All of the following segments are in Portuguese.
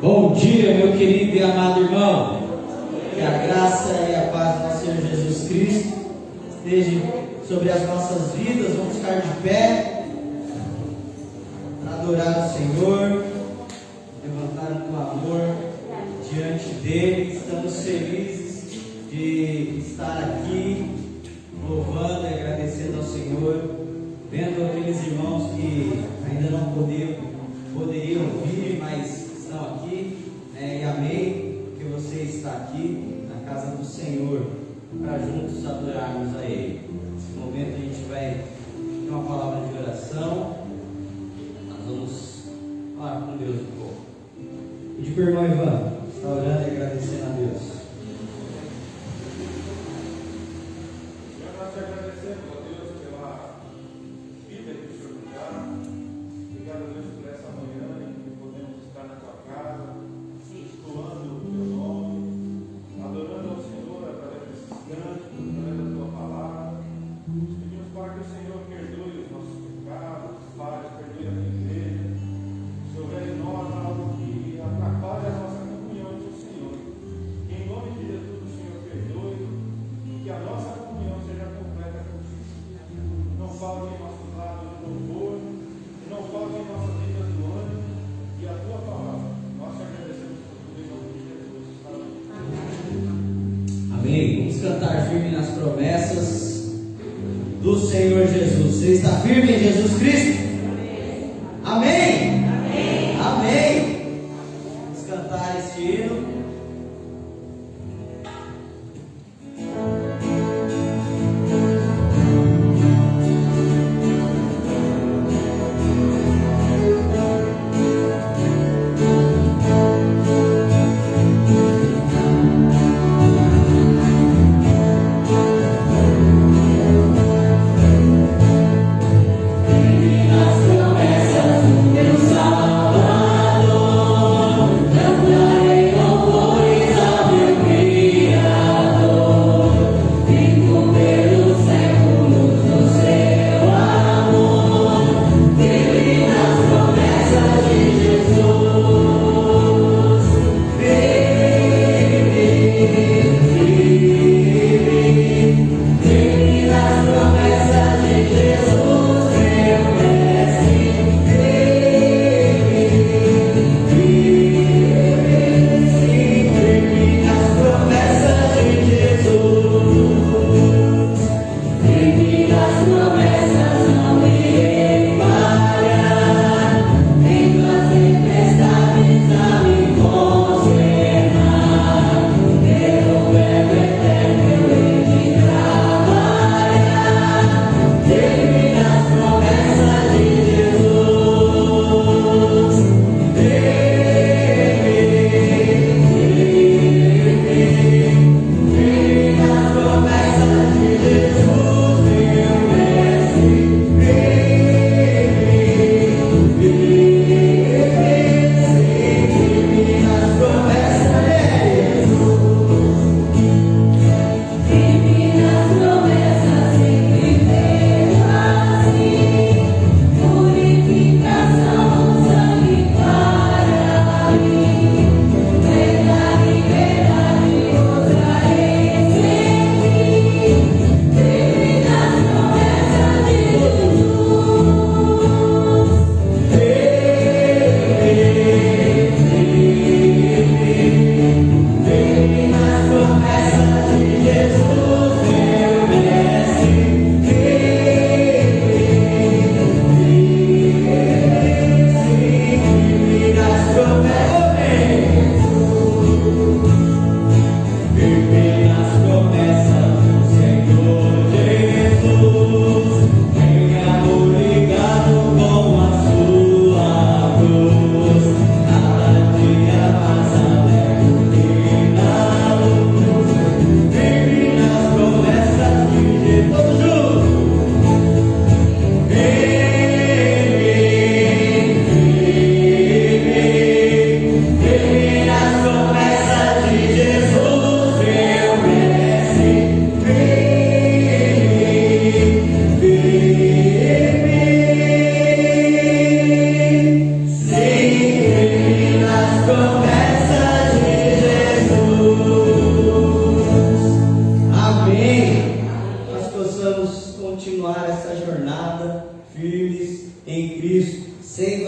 Bom dia, meu querido e amado irmão. Que a graça e a paz do nosso Senhor Jesus Cristo esteja sobre as nossas vidas. Vamos ficar de pé para adorar o Senhor, levantar um clamor diante dele. Estamos felizes de estar aqui, louvando e agradecendo ao Senhor, vendo aqueles irmãos que ainda não poderiam vir, mas estão aqui, e amei que você está aqui na casa do Senhor, para juntos adorarmos a Ele. Nesse momento a gente vai ter uma palavra de oração. Nós vamos falar com Deus um pouco. Pedir para o irmão Ivan estar orando e agradecendo a Deus. Nós te agradecemos, ó Deus, pela vida que o Senhor nos dá. Obrigado, Deus, por essa manhã em que podemos estar na tua casa, extoando o teu nome, adorando ao Senhor através desses cantos, através da tua palavra. Pedimos para que o Senhor perdoe os nossos pecados, Pai, perdoe a tua igreja. Se houver em nós algo que atrapalhe a nossa comunhão com o Senhor, que em nome de Jesus o Senhor perdoe e que a nossa comunhão seja completa contigo. Não falte em nossos lados o louvor, não falte em nossas vidas o ânimo e a tua palavra. Nós te agradecemos por tudo em nome de Jesus. Amém. Amém. Vamos cantar firme nas promessas do Senhor Jesus. Você está firme em Jesus Cristo? Amém. Amém. Amém. Vamos cantar este hino. Promessas do meu Salvador, cantarei louvor.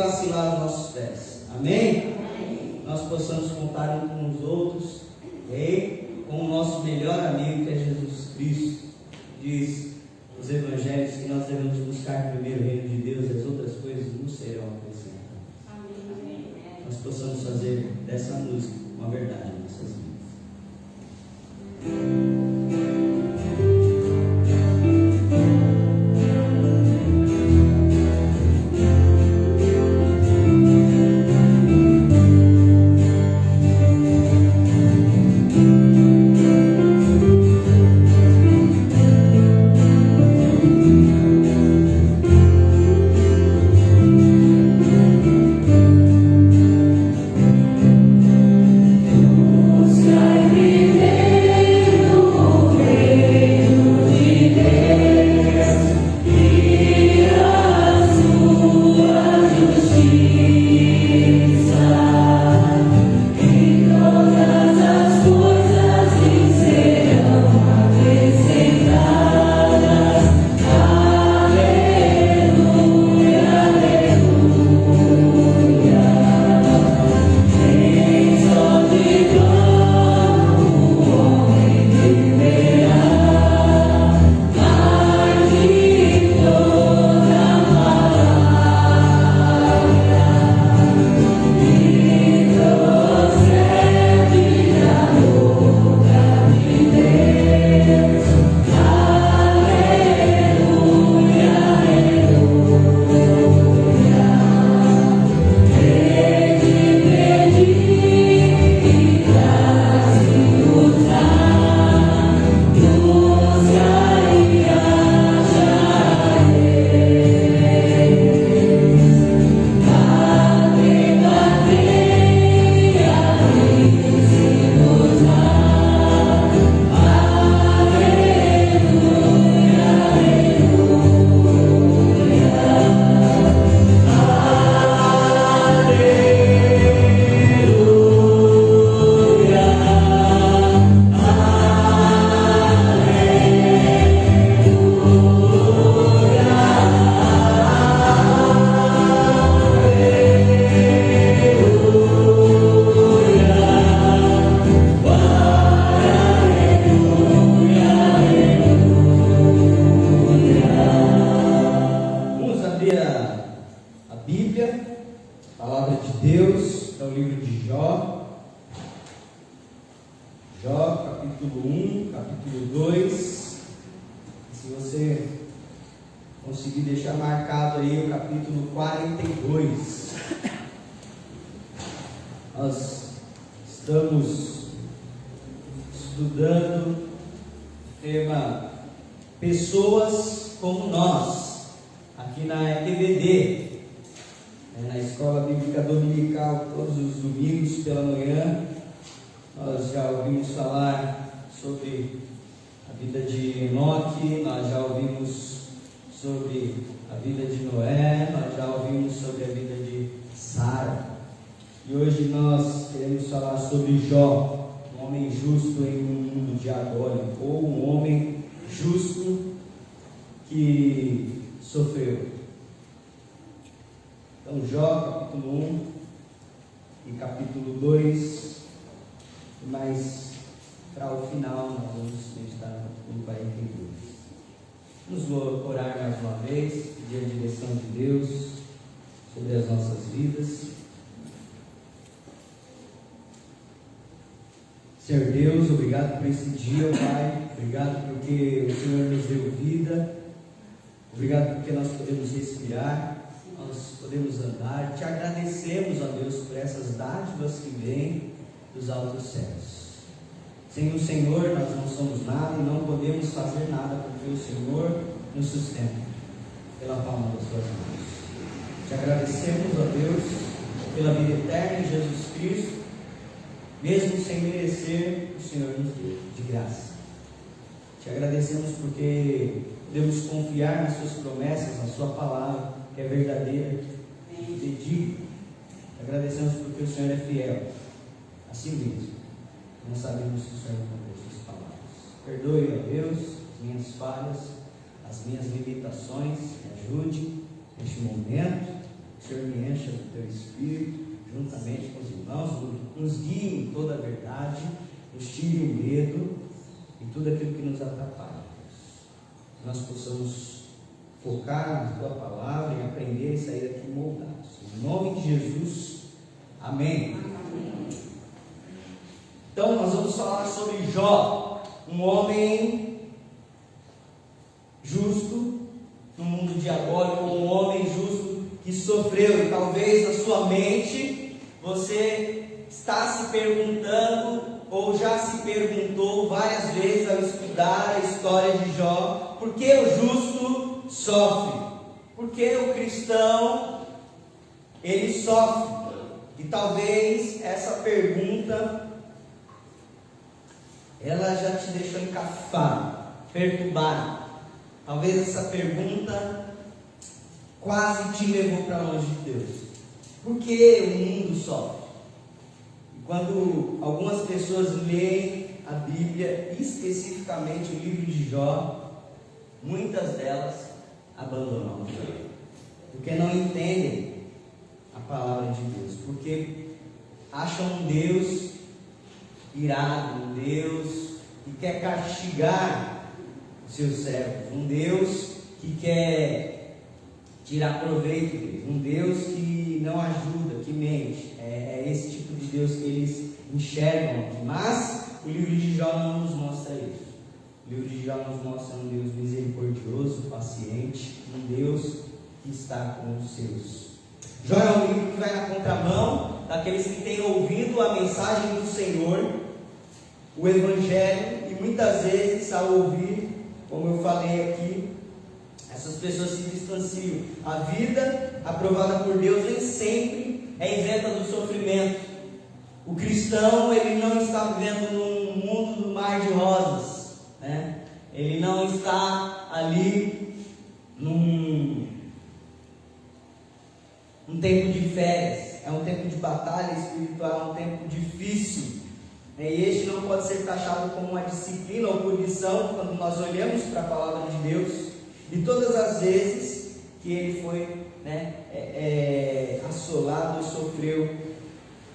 vacilar os nossos pés. Amém? Nós possamos contar uns com os outros, com o nosso melhor amigo, que é Jesus Cristo. Diz os evangelhos que nós devemos buscar primeiro o reino de Deus e as outras coisas nos serão acrescentadas. Nós possamos fazer dessa música uma verdade em nossas vidas. Senhor Deus, obrigado por esse dia, Pai. Obrigado porque o Senhor nos deu vida. Obrigado porque nós podemos respirar, nós podemos andar. Te agradecemos, ó Deus, por essas dádivas que vêm dos altos céus. Sem o Senhor nós não somos nada e não podemos fazer nada, porque o Senhor nos sustenta pela palma das suas mãos. Te agradecemos, ó Deus, pela vida eterna em Jesus Cristo. Mesmo sem merecer, o Senhor nos deu de graça. Te agradecemos porque podemos confiar nas suas promessas, na sua palavra, que é verdadeira e digna. Te agradecemos porque o Senhor é fiel a si mesmo. Não sabemos que o Senhor não cumpriu suas palavras. Perdoe, ó Deus, as minhas falhas, as minhas limitações. Me ajude neste momento. o Senhor me encha do Teu Espírito, juntamente com os irmãos, nos guie em toda a verdade, nos tire o medo e tudo aquilo que nos atrapalha. Que nós possamos focar na Tua palavra e aprender e sair daqui moldados. Em nome de Jesus, amém. Então nós vamos falar sobre Jó, um homem justo no mundo diabólico, um homem justo que sofreu. E talvez na sua mente você está se perguntando ou já se perguntou várias vezes ao estudar a história de Jó: por que o justo sofre? Por que o cristão ele sofre? E talvez essa pergunta ela já te deixou encafado, perturbado. Talvez essa pergunta quase te levou para longe de Deus. Por que o mundo sofre? E quando algumas pessoas leem a Bíblia, especificamente o livro de Jó, muitas delas abandonam a fé, porque não entendem a palavra de Deus, porque acham um Deus irado, um Deus que quer castigar os seus servos, um Deus que quer tirar proveito deles, um Deus que não ajuda, que mente. É esse tipo de Deus que eles enxergam aqui. Mas o livro de Jó não nos mostra isso. O livro de Jó nos mostra um Deus misericordioso, paciente, um Deus que está com os seus. Jó é um livro que vai na contramão daqueles que têm ouvido a mensagem do Senhor, o Evangelho, e muitas vezes ao ouvir, como eu falei aqui, essas pessoas se distanciam. A vida aprovada por Deus nem sempre é isenta do sofrimento. O cristão, ele não está vivendo num mundo do mar de rosas, né? Ele não está ali num tempo de férias. É um tempo de batalha espiritual, é um tempo difícil. E este não pode ser taxado como uma disciplina ou punição quando nós olhamos para a palavra de Deus. E todas as vezes que ele foi assolado e sofreu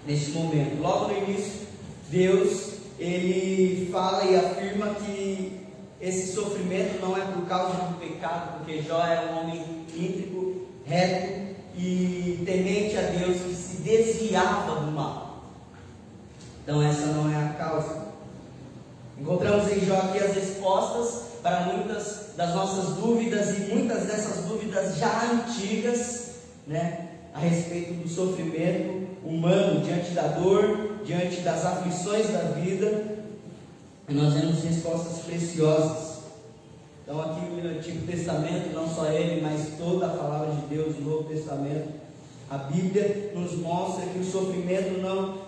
neste momento. Logo no início, Deus ele fala e afirma que esse sofrimento não é por causa do pecado, porque Jó era um homem íntegro, reto e temente a Deus, que se desviava do mal. Então essa não é a causa. Encontramos em Jó aqui as respostas para muitas das nossas dúvidas, e muitas dessas dúvidas já antigas, a respeito do sofrimento humano diante da dor, diante das aflições da vida. E nós vemos respostas preciosas. Então aqui no Antigo Testamento, não só ele, mas toda a palavra de Deus no Novo Testamento, a Bíblia nos mostra que o sofrimento não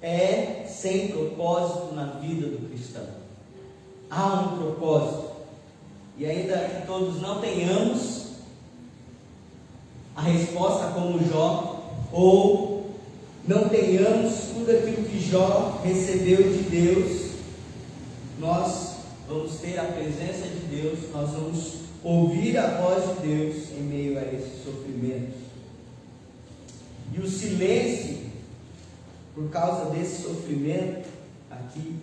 é sem propósito na vida do cristão. Há um propósito. E ainda que todos não tenhamos a resposta como Jó, ou não tenhamos tudo aquilo que Jó recebeu de Deus, nós vamos ter a presença de Deus, nós vamos ouvir a voz de Deus em meio a esses sofrimentos. E o silêncio, por causa desse sofrimento aqui,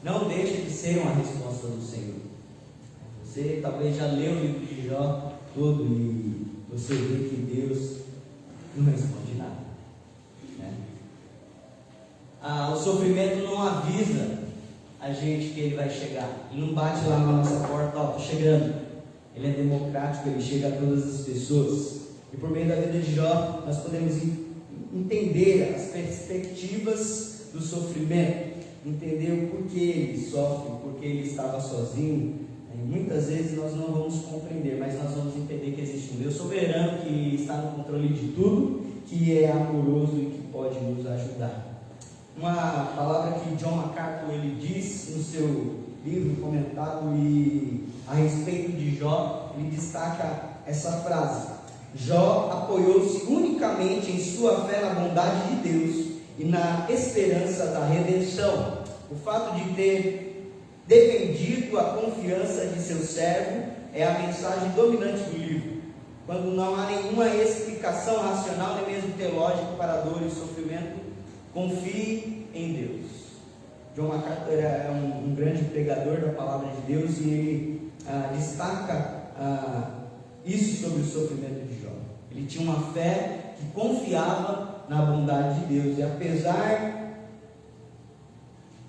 não deixa de ser uma resposta do Senhor. Você talvez já leu o livro de Jó todo e você vê que Deus não responde nada, o sofrimento não avisa a gente que ele vai chegar. Ele não bate lá na nossa porta: ó, estou chegando. Ele é democrático, ele chega a todas as pessoas. E por meio da vida de Jó, nós podemos entender as perspectivas do sofrimento, entender o porquê ele sofre, o porquê ele estava sozinho. E muitas vezes nós não vamos compreender, mas nós vamos entender que existe um Deus soberano que está no controle de tudo, que é amoroso e que pode nos ajudar. Uma palavra que John MacArthur ele diz no seu livro comentado e a respeito de Jó, ele destaca essa frase: Jó apoiou-se unicamente em sua fé na bondade de Deus e na esperança da redenção. O fato de ter defendido a confiança de seu servo é a mensagem dominante do livro. quando não há nenhuma explicação racional nem mesmo teológica para a dor e o sofrimento, confie em Deus. John MacArthur é um grande pregador da palavra de Deus e ele destaca isso sobre o sofrimento de Jó. Ele tinha uma fé que confiava na bondade de Deus, e apesar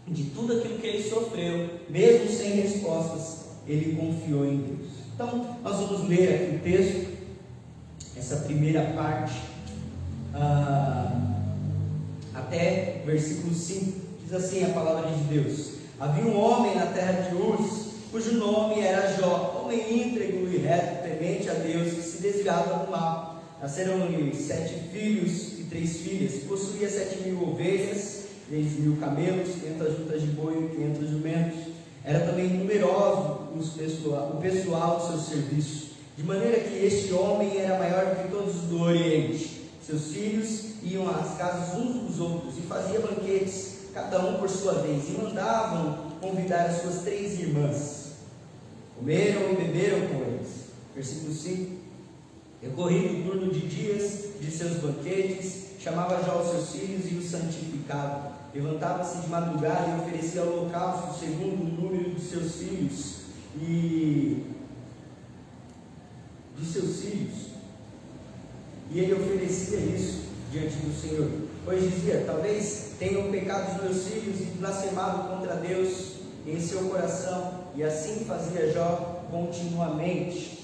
de tudo aquilo que ele sofreu, mesmo sem respostas, ele confiou em Deus. Então, nós vamos ler aqui o texto, essa primeira parte, até versículo 5, diz assim a palavra de Deus: havia um homem na terra de Uz, cujo nome era Jó, homem íntegro e reto, temente a Deus, que se desviava do mal. Nasceram-lhe 7 filhos e 3 filhas, possuía 7.000 ovelhas, 3.000 camelos, 500 juntas de boi e 500 jumentos. Era também numeroso o pessoal do seu serviço, de maneira que este homem era maior do que todos do Oriente. Seus filhos iam às casas uns dos outros e faziam banquetes, cada um por sua vez, e mandavam convidar as suas 3 irmãs. Comeram e beberam com eles. Versículo 5: recorrido o turno de dias de seus banquetes, chamava Jó os seus filhos e os santificava. Levantava-se de madrugada e oferecia holocausto segundo o número de seus filhos e ele oferecia isso diante do Senhor, pois dizia: talvez tenham pecado os meus filhos e blasfemado contra Deus em seu coração. E assim fazia Jó continuamente.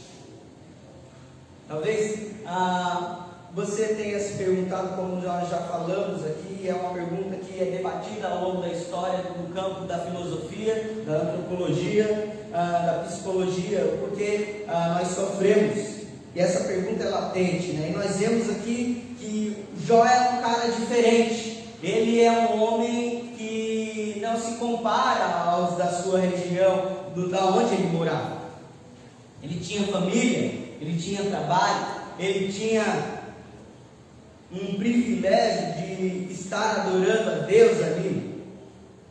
Talvez você tenha se perguntado, como nós já falamos aqui, é uma pergunta que é debatida ao longo da história no campo da filosofia, da antropologia, da psicologia, porque nós sofremos. E essa pergunta é latente, né? E nós vemos aqui que Jó é um cara diferente. Ele é um homem que não se compara aos da sua região, da onde ele morava. Ele tinha família, ele tinha trabalho, ele tinha um privilégio de estar adorando a Deus ali.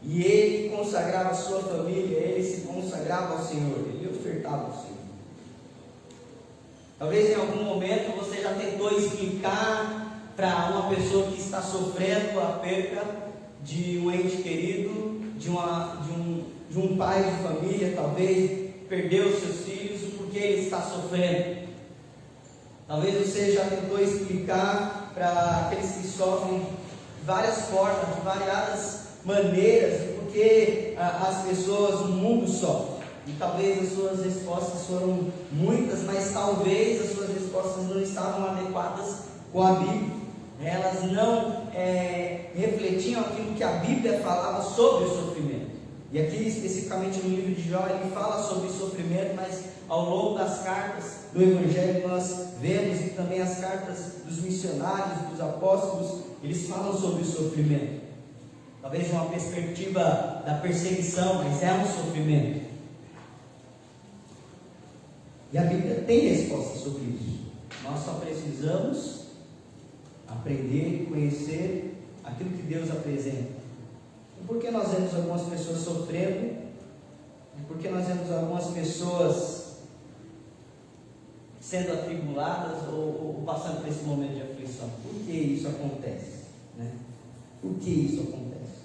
E ele consagrava a sua família, ele se consagrava ao Senhor, ele ofertava ao Senhor. Talvez em algum momento você já tentou explicar para uma pessoa que está sofrendo a perda de um ente querido, de um pai de família, talvez perdeu seus filhos, o porquê ele está sofrendo. Talvez você já tentou explicar para aqueles que sofrem de várias formas, de variadas maneiras, o porquê as pessoas, o mundo sofre. E talvez as suas respostas foram muitas, mas talvez as suas respostas não estavam adequadas com a Bíblia. Elas não refletiam aquilo que a Bíblia falava sobre o sofrimento. E aqui especificamente no livro de Jó ele fala sobre sofrimento, mas ao longo das cartas do Evangelho nós vemos, e também as cartas dos missionários, dos apóstolos, eles falam sobre o sofrimento. Talvez de uma perspectiva da perseguição, mas é um sofrimento. E a Bíblia tem resposta sobre isso. Nós só precisamos aprender e conhecer aquilo que Deus apresenta. E por que nós vemos algumas pessoas sofrendo? E por que nós vemos algumas pessoas sendo atribuladas ou passando por esse momento de aflição? Por que isso acontece? Né? Por que isso acontece?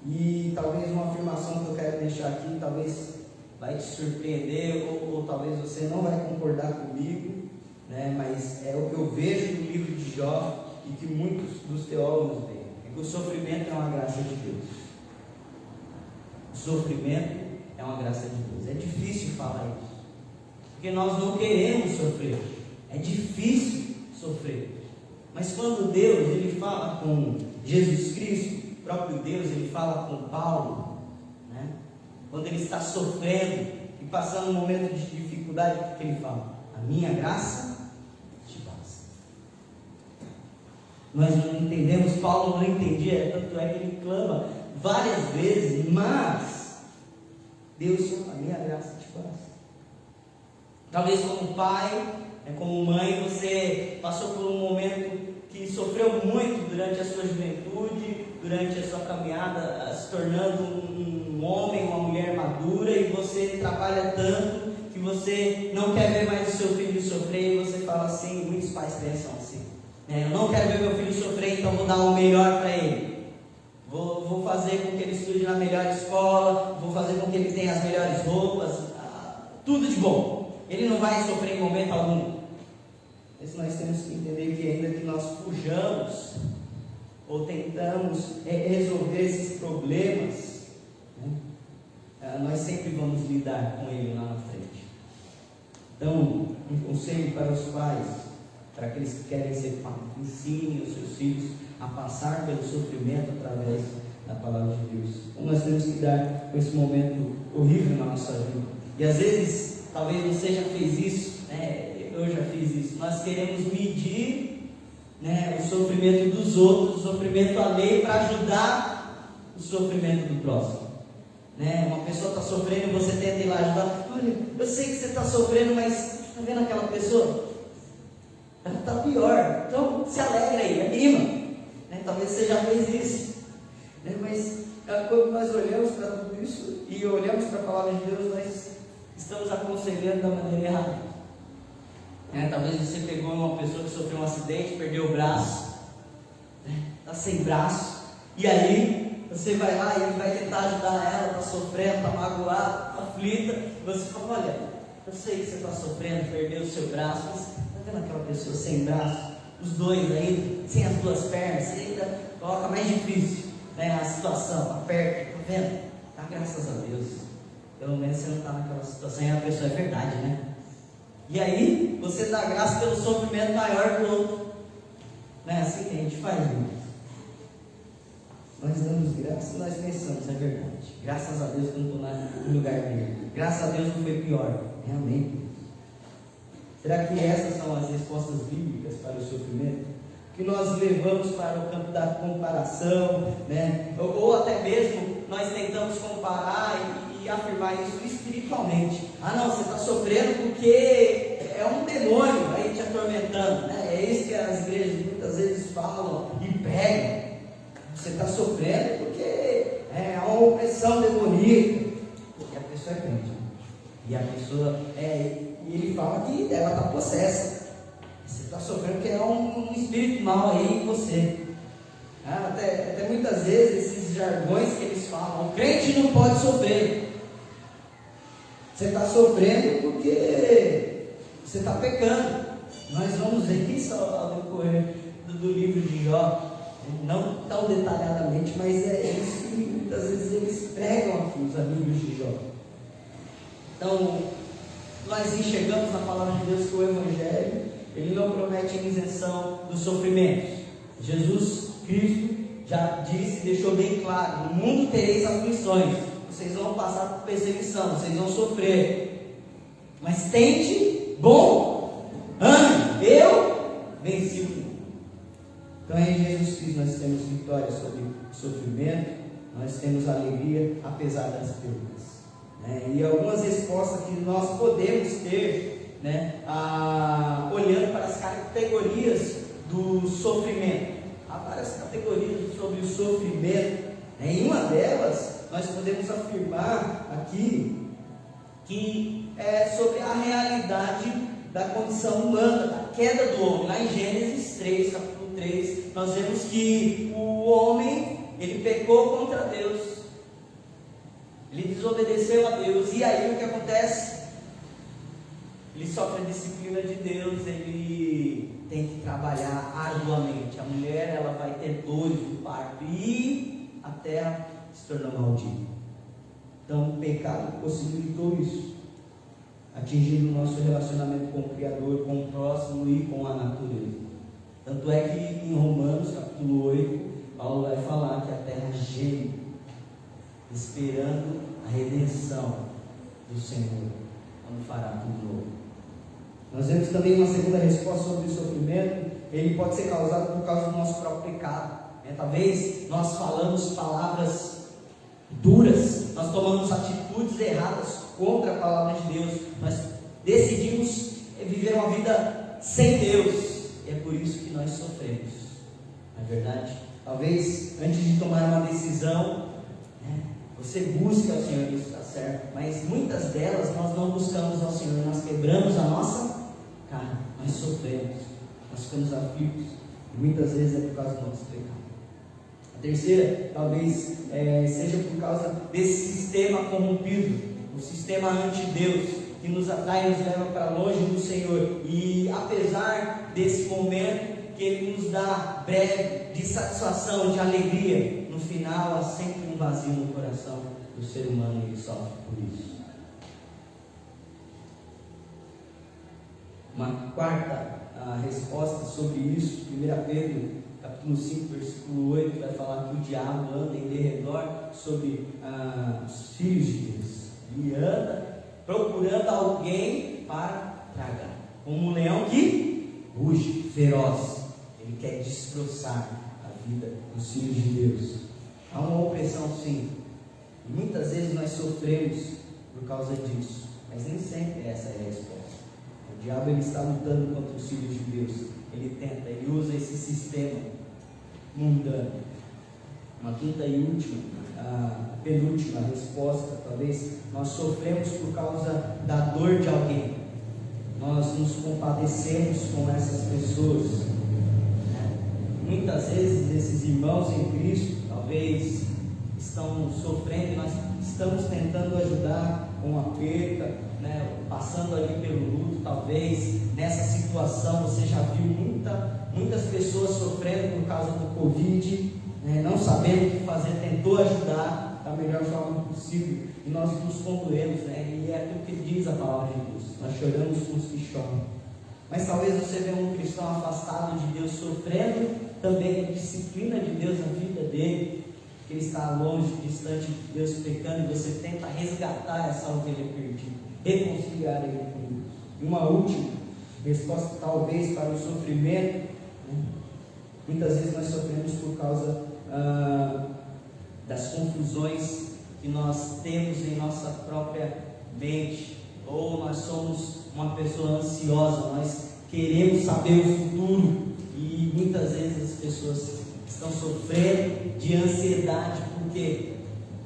E talvez uma afirmação que eu quero deixar aqui, talvez vai te surpreender, ou talvez você não vai concordar comigo, né? Mas é o que eu vejo no livro de Jó e que muitos dos teólogos veem, é que o sofrimento é uma graça de Deus. O sofrimento é uma graça de Deus. É difícil falar isso, porque nós não queremos sofrer, é difícil sofrer, mas quando Deus ele fala com Jesus Cristo, o próprio Deus ele fala com Paulo, né? Quando ele está sofrendo e passando um momento de dificuldade, o que ele fala? A minha graça te basta. Nós não entendemos, Paulo não entendia, tanto é que ele clama várias vezes, mas Deus chama, a minha graça te basta. Talvez como pai, como mãe, você passou por um momento que sofreu muito durante a sua juventude, durante a sua caminhada, se tornando um homem, uma mulher madura, e você trabalha tanto que você não quer ver mais o seu filho sofrer, e você fala assim, muitos pais pensam assim, eu não quero ver meu filho sofrer, então vou dar o melhor para ele. Vou fazer com que ele estude na melhor escola, vou fazer com que ele tenha as melhores roupas, tudo de bom. Ele não vai sofrer em momento algum. Mas nós temos que entender que ainda que nós fujamos ou tentamos resolver esses problemas, nós sempre vamos lidar com ele lá na frente. Então, um conselho para os pais, para aqueles que querem ser pais: ensinem os seus filhos a passar pelo sofrimento através da palavra de Deus. Então nós temos que lidar com esse momento horrível na nossa vida. E às vezes, talvez você já fez isso, eu já fiz isso. Nós queremos medir o sofrimento dos outros, o sofrimento alheio, para ajudar o sofrimento do próximo. Uma pessoa está sofrendo e você tenta ir lá ajudar. Olha, eu sei que você está sofrendo, mas está vendo aquela pessoa? Ela está pior. Então se alegra aí, anima. Talvez você já fez isso. Mas quando nós olhamos para tudo isso e olhamos para a palavra de Deus, nós estamos aconselhando da maneira errada. Talvez você pegou uma pessoa que sofreu um acidente, perdeu o braço, está sem braço, e aí você vai lá e vai tentar ajudar ela, está sofrendo, está magoada, está aflita, e você fala: olha, eu sei que você está sofrendo, perdeu o seu braço, mas está vendo aquela pessoa sem braço, os dois ainda, sem as duas pernas, você ainda coloca mais difícil a situação, aperta, está vendo? Graças a Deus, pelo menos você não está naquela situação, e a pessoa é verdade, E aí, você dá graça pelo sofrimento maior do outro. Não é assim que a gente faz, irmãos? Nós damos graça e nós pensamos, é verdade. Graças a Deus que eu não estou no lugar dele. Graças a Deus não foi pior. Realmente. Será que essas são as respostas bíblicas para o sofrimento? Que nós levamos para o campo da comparação, ou até mesmo nós tentamos comparar e afirmar isso espiritualmente. Não, você está sofrendo porque é um demônio aí te atormentando, É isso que as igrejas muitas vezes falam e pregam. Você está sofrendo porque é uma opressão demoníaca. E a pessoa é crente, e a pessoa e ele fala que ela está possessa. Você está sofrendo porque é um espírito mau aí em você. Até muitas vezes esses jargões que eles falam: o crente não pode sofrer. Você está sofrendo porque você está pecando. Nós vamos ver isso ao decorrer do livro de Jó, não tão detalhadamente, mas é isso que muitas vezes eles pregam aqui, os amigos de Jó. Então, nós enxergamos na palavra de Deus que o Evangelho, ele não promete a isenção dos sofrimentos. Jesus Cristo já disse, deixou bem claro: no mundo tereis aflições, vocês vão passar por perseguição, vocês vão sofrer, mas tente bom ânimo, eu venci o mundo. Então em Jesus Cristo nós temos vitória sobre o sofrimento, nós temos alegria apesar das perdas, e algumas respostas que nós podemos ter, olhando para as categorias do sofrimento. Há várias categorias sobre o sofrimento, em uma delas nós podemos afirmar aqui que é sobre a realidade da condição humana, da queda do homem. Lá em Gênesis 3, capítulo 3, nós vemos que o homem, ele pecou contra Deus, ele desobedeceu a Deus, e aí o que acontece? Ele sofre a disciplina de Deus, ele tem que trabalhar arduamente. A mulher, ela vai ter dores do parto e a terra se tornou maldita. Então o pecado possibilitou isso, atingindo o nosso relacionamento com o Criador, com o próximo e com a natureza. Tanto é que em Romanos capítulo 8, Paulo vai falar que a terra geme, esperando a redenção do Senhor, quando fará tudo novo. Nós vemos também uma segunda resposta sobre o sofrimento. Ele pode ser causado por causa do nosso próprio pecado. Talvez nós falamos palavras duras, nós tomamos atitudes erradas contra a palavra de Deus, nós decidimos viver uma vida sem Deus, e é por isso que nós sofremos, não é verdade? Talvez antes de tomar uma decisão, Você busca ao Senhor, isso está certo, mas muitas delas nós não buscamos ao Senhor, nós quebramos a nossa carne, nós sofremos, nós ficamos aflitos, e muitas vezes é por causa do nosso pecado. A terceira, talvez seja por causa desse sistema corrompido, o sistema anti-Deus, que nos atrai e nos leva para longe do Senhor, e apesar desse momento que Ele nos dá breve de satisfação, de alegria, no final há sempre um vazio no coração do ser humano e ele sofre por isso. Uma quarta resposta sobre isso, 1 Pedro capítulo 5, versículo 8, vai falar que o diabo anda em derredor sobre os filhos de Deus, e anda procurando alguém para tragar, como um leão que ruge, feroz. Ele quer destroçar a vida dos filhos de Deus. Há uma opressão, sim, e muitas vezes nós sofremos por causa disso, mas nem sempre essa é a resposta. O diabo, ele está lutando contra os filhos de Deus, ele tenta, ele usa esse sistema mundano. Uma quinta e última, penúltima resposta, talvez nós sofremos por causa da dor de alguém, nós nos compadecemos com essas pessoas, né? Muitas vezes esses irmãos em Cristo talvez estão sofrendo, nós estamos tentando ajudar com a perda, né? Passando ali pelo luto. Talvez nessa situação você já viu muitas pessoas sofrendo por causa do Covid, né? Não sabendo o que fazer, tentou ajudar da melhor forma possível, e nós nos condoemos, né? E é aquilo que diz a palavra de Deus, nós choramos com os que choram. Mas talvez você veja um cristão afastado de Deus sofrendo também a disciplina de Deus na vida dele, que ele está longe, distante de Deus, pecando, e você tenta resgatar essa ovelha perdida, reconciliar ele com Deus. E uma última resposta, talvez, para o sofrimento, né? Muitas vezes nós sofremos por causa das confusões que nós temos em nossa própria mente, ou nós somos uma pessoa ansiosa, nós queremos saber o futuro, e muitas vezes as pessoas estão sofrendo de ansiedade,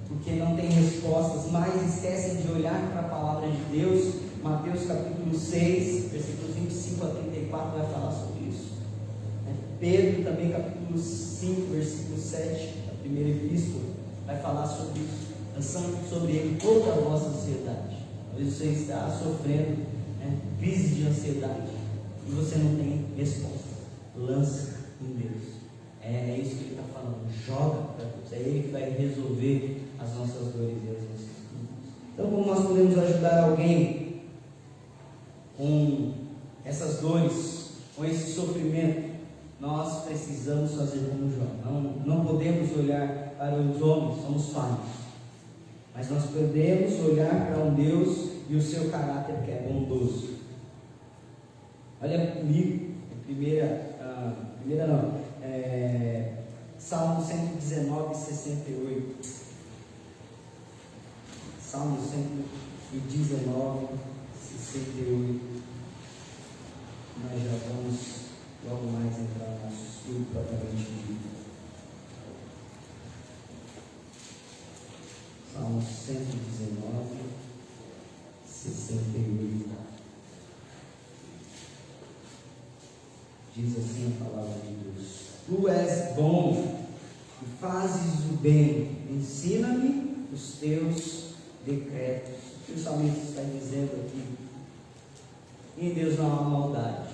porque não tem respostas, mas esquecem de olhar para a palavra de Deus. Mateus capítulo 6, versículos 25 a 34 vai falar sobre isso. Pedro também capítulo 5, versículo 7, a primeira epístola, vai falar sobre isso, lançando sobre ele toda a vossa ansiedade. Talvez você está sofrendo, né, crise de ansiedade, e você não tem resposta. Lança em Deus. É isso que ele está falando. Joga para Deus. É Ele que vai resolver as nossas dores e as nossas dúvidas. Então, como nós podemos ajudar alguém com essas dores, com esse sofrimento? Nós precisamos fazer como Jó. Não podemos olhar para os homens, somos falhos, mas nós podemos olhar para um Deus e o seu caráter, que é bondoso. Olha comigo, Salmo 119, 68. Salmo 119, 68. Nós já vamos logo mais entrar no nosso estudo propriamente dito. Salmo 119, 68. Diz assim a palavra de Deus: Tu és bom e fazes o bem, ensina-me os teus decretos. O que o salmista está dizendo aqui? Em Deus não há maldade.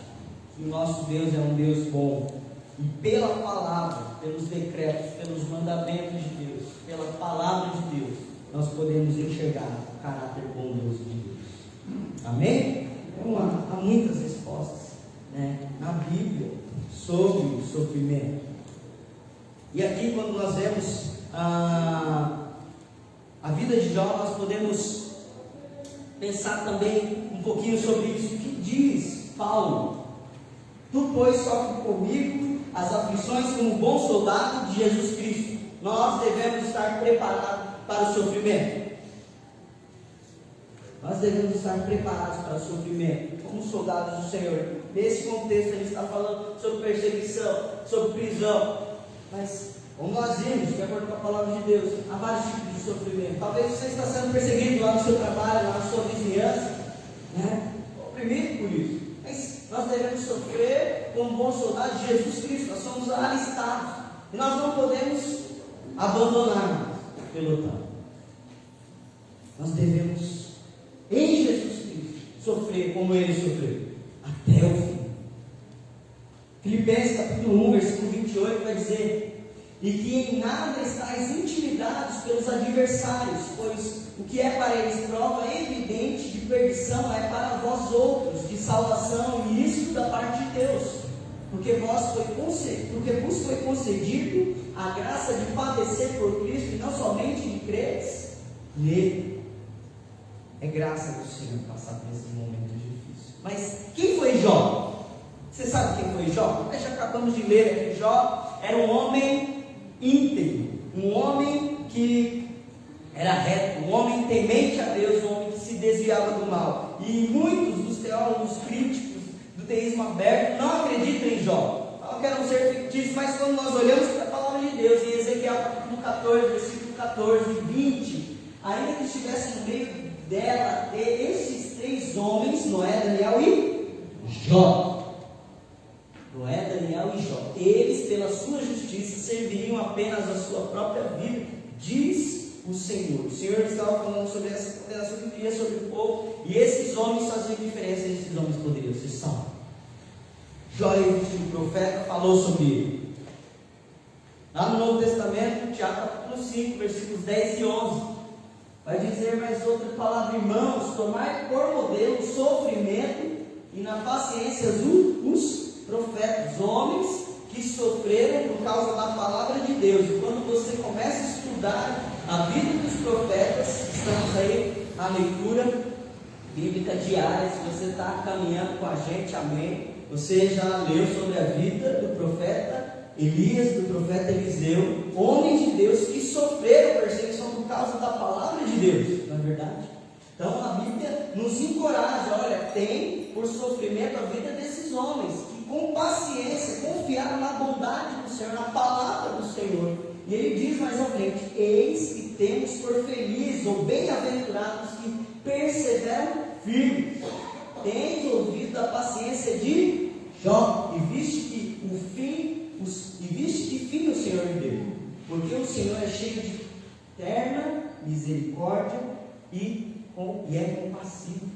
O nosso Deus é um Deus bom, e pela palavra, pelos decretos, pelos mandamentos de Deus, pela palavra de Deus, nós podemos enxergar o caráter bondoso de Deus. Amém? Então há muitas respostas, né, na Bíblia sobre o sofrimento. E aqui, quando nós vemos a vida de Jó, nós podemos pensar também um pouquinho sobre isso. O que diz Paulo? Tu, pois, sofre comigo as aflições como bom soldado de Jesus Cristo. Nós devemos estar preparados para o sofrimento. Nós devemos estar preparados para o sofrimento, como soldados do Senhor. Nesse contexto, ele está falando sobre perseguição, sobre prisão. Mas Como nós vimos, de acordo com a palavra de Deus, há vários tipos de sofrimento. Talvez você está sendo perseguido lá no seu trabalho, lá na sua vizinhança, né? Oprimido por isso. Mas nós devemos sofrer como bons soldados de Jesus Cristo. Nós somos alistados. E nós não podemos abandonar o pelotão. Nós devemos, em Jesus Cristo, sofrer como Ele sofreu, até o fim. Filipenses capítulo 1, versículo 28 vai dizer: e que em nada estáis intimidados pelos adversários, pois o que é para eles prova evidente de perdição é para vós outros de salvação, e isso da parte de Deus, porque vos foi concedido a graça de padecer por Cristo, e não somente de creres nele. É graça do Senhor passar por esse momento difícil. Mas quem foi Jó? Você sabe quem foi Jó? Nós já acabamos de ler aqui. Jó era um homem íntegro, um homem que era reto, um homem temente a Deus, um homem que se desviava do mal. E muitos dos teólogos críticos do teísmo aberto não acreditam em Jó, falam que eram ser fictícios, mas quando nós olhamos para a palavra de Deus, em Ezequiel capítulo 14, versículo 14 e 20, ainda que estivesse no meio dela esses três homens, Noé, Daniel e Jó. Noé, Daniel e Jó, eles pela sua justiça serviriam apenas a sua própria vida, diz o Senhor. O Senhor estava falando sobre essa condenação que viria sobre o povo, e esses homens faziam diferença, e esses homens poderiam ser salvos. Jó, o profeta, falou sobre ele. Lá no Novo Testamento, Tiago capítulo 5, versículos 10 e 11, vai dizer mais outra palavra: irmãos, tomai por modelo o sofrimento e na paciência os profetas, homens que sofreram por causa da palavra de Deus. E quando você começa a estudar a vida dos profetas, estamos aí na leitura bíblica diária. Se você está caminhando com a gente, amém, você já leu sobre a vida do profeta Elias, do profeta Eliseu, homens de Deus que sofreram perseguição por causa da palavra de Deus, não é verdade? Então a Bíblia nos encoraja, olha, tem por sofrimento a vida desses homens que com paciência confiaram na bondade do Senhor, na palavra do Senhor. E ele diz mais à frente: eis que temos por felizes ou bem-aventurados que perseveram firmes. Tens ouvido a paciência de Jó, e viste que fim o Senhor lhe deu, porque o Senhor é cheio de eterna misericórdia e é compassivo.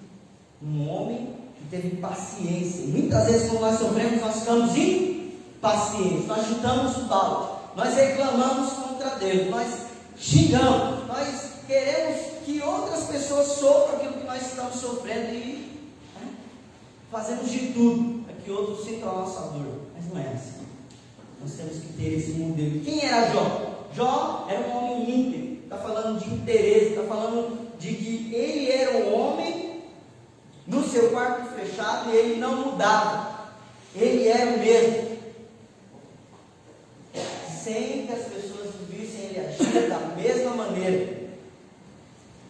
Um homem que teve paciência. Muitas vezes, quando nós sofremos, nós ficamos impacientes, nós chutamos o balde, nós reclamamos contra Deus, nós xingamos, nós queremos que outras pessoas sofram aquilo que nós estamos sofrendo e fazemos de tudo para que outros sintam a nossa dor. Mas não é assim. Nós temos que ter esse modelo. Quem era Jó? Jó era um homem íntegro. Está falando de interesse, está falando de que ele era um homem no seu quarto fechado e ele não mudava. Ele era o mesmo. Sem que as pessoas vissem ele agir da mesma maneira.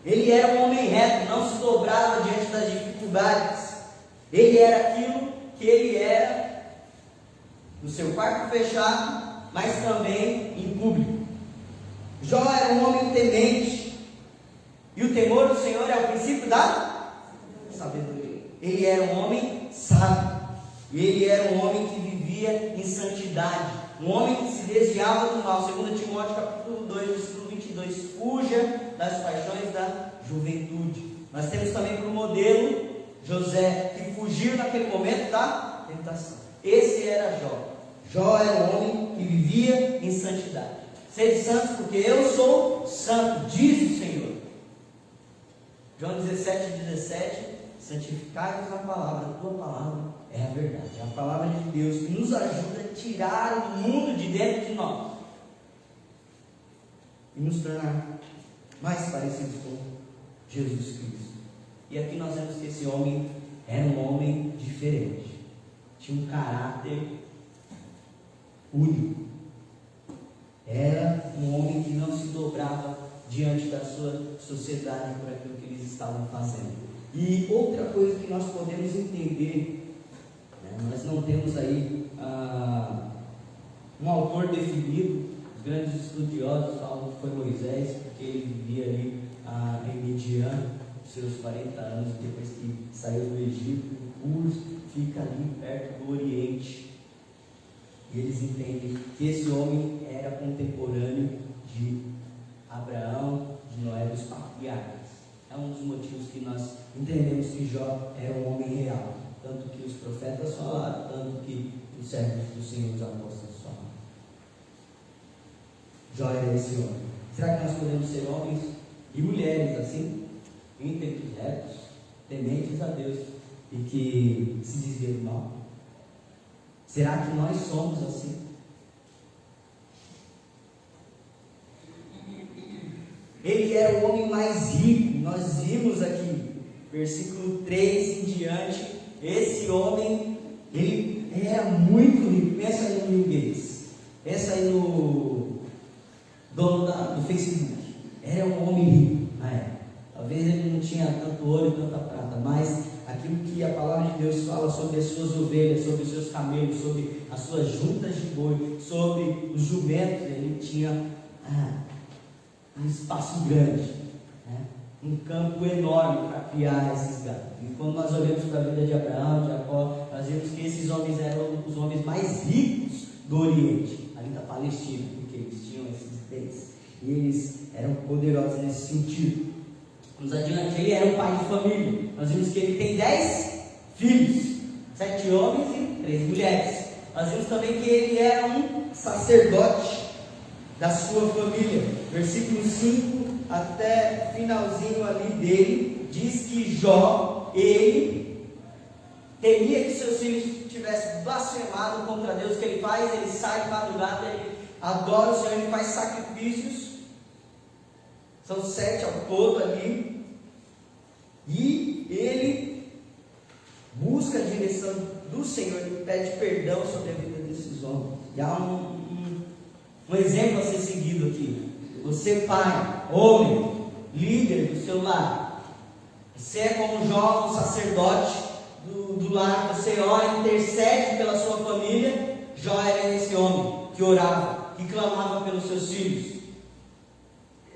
Ele era um homem reto, não se dobrava diante das dificuldades. Ele era aquilo que ele era no seu quarto fechado, mas também em público. Jó era um homem temente, e o temor do Senhor é o princípio da sabedoria. Ele era um homem sábio, e ele era um homem que vivia em santidade, um homem que se desviava do mal. 2 Timóteo capítulo 2, versículo 22, fuja das paixões da juventude. Nós temos também como modelo José, que fugiu naquele momento da tentação. Esse era Jó. Jó era um homem que vivia em santidade. Sede santos, porque eu sou santo, diz o Senhor. João 17:17, santificai-vos na palavra, a tua palavra é a verdade. É a palavra de Deus que nos ajuda a tirar o mundo de dentro de nós e nos tornar mais parecidos com Jesus Cristo. E aqui nós vemos que esse homem era um homem diferente, tinha um caráter único, era um homem que não se dobrava diante da sua sociedade por aquilo que eles estavam fazendo. E outra coisa que nós podemos entender, nós não temos aí um autor definido Os grandes estudiosos falam que foi Moisés, porque ele vivia ali em Midian, seus 40 anos, depois que saiu do Egito. Ur fica ali perto do Oriente. E eles entendem que esse homem era contemporâneo de Abraão, de Noé, dos patriarcas. É um dos motivos que nós entendemos que Jó era um homem real, tanto que os profetas falaram, tanto que os servos do Senhor, os apóstolos, falaram. Jó era esse homem. Será que nós podemos ser homens e mulheres assim, íntegros, retos, tementes a Deus e que se desviam do mal? Será que nós somos assim? Ele era o homem mais rico. Nós vimos aqui, versículo 3 em diante, esse homem, ele era muito rico. Pensa aí no Bill Gates, pensa aí no dono do Facebook. Era um homem rico na época. Talvez ele não tinha tanto ouro e tanta prata, mas aquilo que a palavra de Deus fala sobre as suas ovelhas, sobre os seus camelos, sobre as suas juntas de boi, sobre os jumentos, ele tinha um espaço grande, né? Um campo enorme para criar esses gados. E quando nós olhamos para a vida de Abraão, de Jacó, nós vemos que esses homens eram os homens mais ricos do Oriente, ali da Palestina, porque eles tinham esses bens e eles eram poderosos nesse sentido. Nos adiante, ele era um pai de família. Nós vimos que ele tem 10 filhos, 7 homens e 3 mulheres. Nós vimos também que ele era um sacerdote da sua família. Versículo 5 até finalzinho ali dele, diz que Jó, ele temia que seus filhos tivessem blasfemado contra Deus. O que ele faz? Ele sai de madrugada, ele adora o Senhor, ele faz sacrifícios. São 7 ao todo ali. E ele busca a direção do Senhor, ele pede perdão sobre a vida desses homens. E há um exemplo a ser seguido aqui. Você, pai, homem, líder do seu lar, você é como Jó, um sacerdote do lar, você ora, intercede pela sua família. Jó era esse homem que orava, que clamava pelos seus filhos.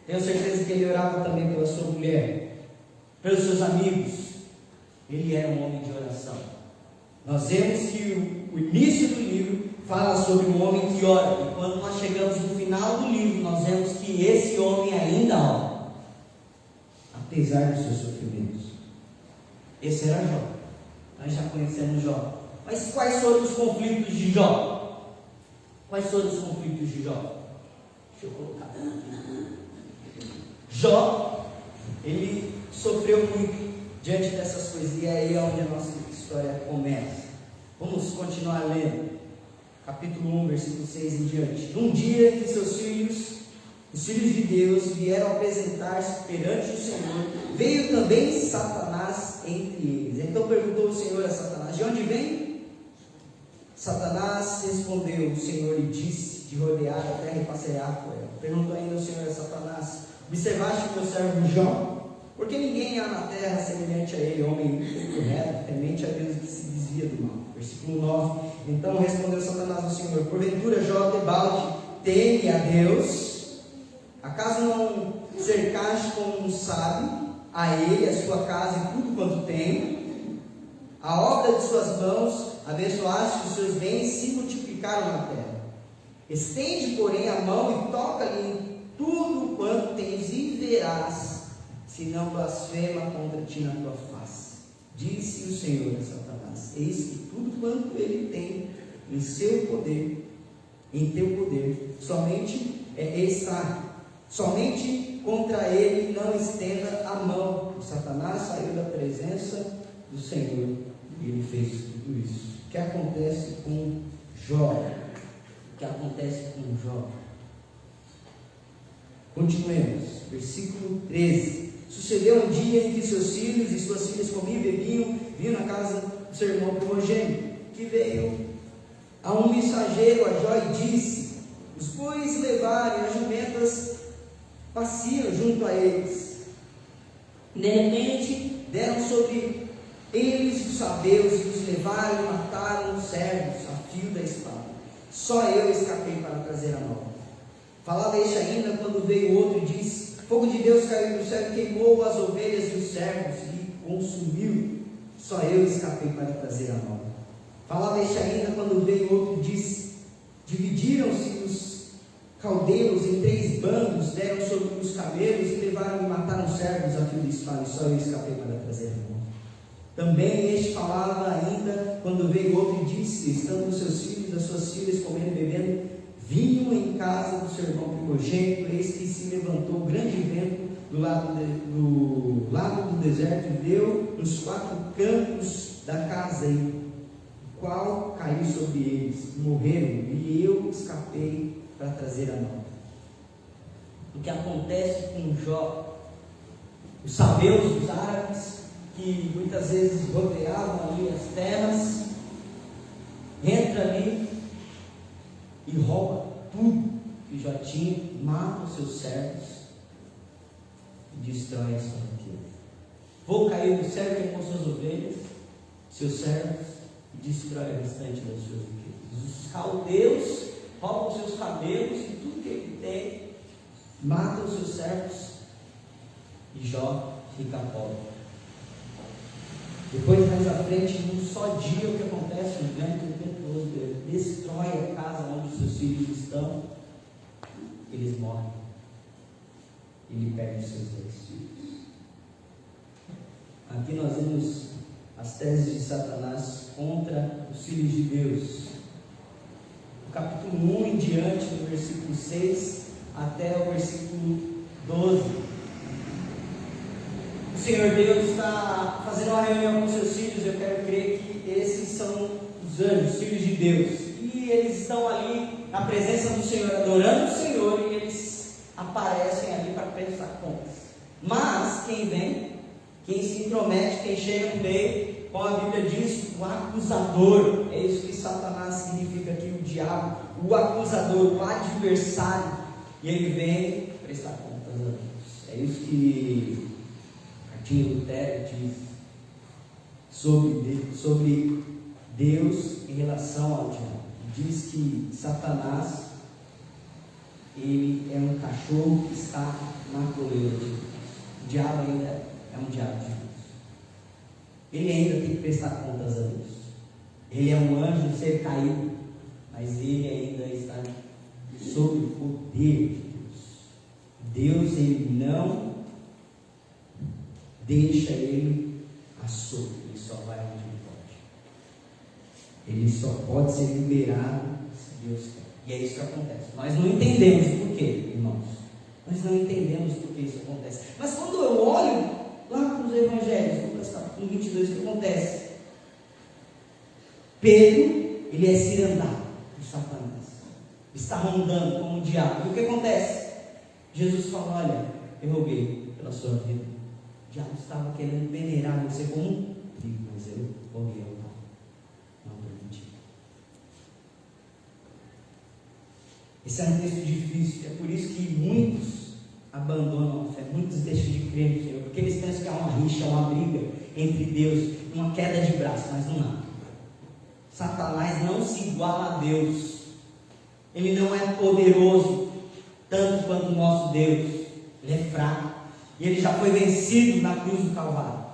Tenho certeza que ele orava também pela sua mulher, pelos seus amigos. Ele era um homem de oração. Nós vemos que o início do livro fala sobre um homem que ora, e quando nós chegamos no final do livro, nós vemos que esse homem ainda ora, apesar dos seus sofrimentos. Esse era Jó. Nós já conhecemos Jó. Mas quais foram os conflitos de Jó? Quais foram os conflitos de Jó? Deixa eu colocar aqui. Jó, ele sofreu muito diante dessas coisas, e é aí onde a nossa história começa. Vamos continuar lendo. Capítulo 1, versículo 6 em diante. Num dia em que seus filhos, os filhos de Deus, vieram apresentar-se perante o Senhor, veio também Satanás entre eles. Então perguntou o Senhor a Satanás: de onde vem? Satanás respondeu: o Senhor lhe disse de rodear a terra e passear por ela. Perguntou ainda o Senhor a Satanás: observaste o meu servo Jó? Porque ninguém há na terra semelhante a ele, homem íntegro, reto, temente a Deus, que se desvia do mal. Versículo 9. Então respondeu Satanás ao Senhor: porventura Jó debalde teme a Deus? Acaso não cercaste como um sábio a ele, a sua casa e tudo quanto tem? A obra de suas mãos abençoaste, os seus bens se multiplicaram na terra. Estende, porém, a mão e toca-lhe em tudo quanto tens e verás se não blasfema contra ti na tua face. Disse o Senhor a Satanás: eis que tudo quanto ele tem em seu poder, em teu poder, somente está. Somente contra ele não estenda a mão. E Satanás saiu da presença do Senhor e ele fez tudo isso. O que acontece com Jó? O que acontece com Jó? Continuemos, versículo 13. Sucedeu um dia em que seus filhos e suas filhas comiam e bebiam, vinham na casa do seu irmão primogênito, que veio a um mensageiro a Jó e disse: os bois levaram e as jumentas passeam junto a eles. De repente deram sobre eles os sabeus e os levaram e mataram os servos a fio da espada. Só eu escapei para trazer a nova. Falava este ainda quando veio outro e disse: fogo de Deus caiu do céu e queimou as ovelhas e os servos e consumiu. Só eu escapei para trazer a nova. Falava este ainda quando veio outro e disse: dividiram-se os caldeus em 3 bandos, deram sobre os camelos e levaram e mataram os servos a fio de espada, e só eu escapei para trazer a nova. Também este falava ainda quando veio outro e disse, estando os seus filhos e as suas filhas comendo e bebendo vinho em casa do seu irmão primogênito, eis que se levantou um grande vento do lado do deserto e deu nos 4 cantos da casa, e o qual caiu sobre eles, morreram, e eu escapei para trazer a nova. O que acontece com Jó, os sabeus, os árabes, que muitas vezes rodeavam ali as terras, entra ali e rouba tudo que Jó tinha, mata os seus servos e destrói a sua riqueza. Vou cair do céu com suas ovelhas, seus servos, e destrói o restante das suas riquezas. Os caldeus roubam os seus camelos e tudo que ele tem, matam os seus servos e Jó fica pobre. Depois, mais à frente, num só dia, o que acontece? Um vento impetuoso destrói a casa onde os seus filhos estão. Eles morrem. Ele perde os seus 10 filhos. Aqui nós vemos as teses de Satanás contra os filhos de Deus. O capítulo 1 em diante, do versículo 6 até o versículo 12. O Senhor Deus está fazendo uma reunião com seus filhos. Eu quero crer que esses são os anjos, os filhos de Deus, e eles estão ali na presença do Senhor, adorando o Senhor, e eles aparecem ali para prestar contas. Mas quem vem, quem se intromete, quem chega no meio, como a Bíblia diz, o acusador, é isso que Satanás significa aqui, o diabo, o acusador, o adversário, e ele vem prestar contas a Deus. É isso que Lutero diz sobre Deus em relação ao diabo. Diz que Satanás, ele é um cachorro que está na coleira de Deus. O diabo ainda é um diabo de Deus. Ele ainda tem que prestar contas a Deus. Ele é um anjo, um ser caído, mas ele ainda está sob o poder de Deus. Deus, ele não deixa ele à solta, ele só vai onde ele pode. Ele só pode ser liberado se Deus quer. E é isso que acontece. Nós não entendemos por quê, irmãos. Nós não entendemos por que isso acontece. Mas quando eu olho lá para os evangelhos, Lucas capítulo 22, o que acontece? Pedro, ele é cirandado por Satanás. Está rondando como o diabo. E o que acontece? Jesus fala: olha, eu roguei pela sua vida. O diabo estava querendo peneirar você como um trigo, mas eu roguei ao Pai. Não permiti. Esse é um texto difícil. É por isso que muitos abandonam a fé. Muitos deixam de crer no Senhor. Porque eles pensam que há uma rixa, uma briga entre Deus, uma queda de braço. Mas não há. Satanás não se iguala a Deus. Ele não é poderoso tanto quanto o nosso Deus. Ele é fraco. E ele já foi vencido na cruz do Calvário.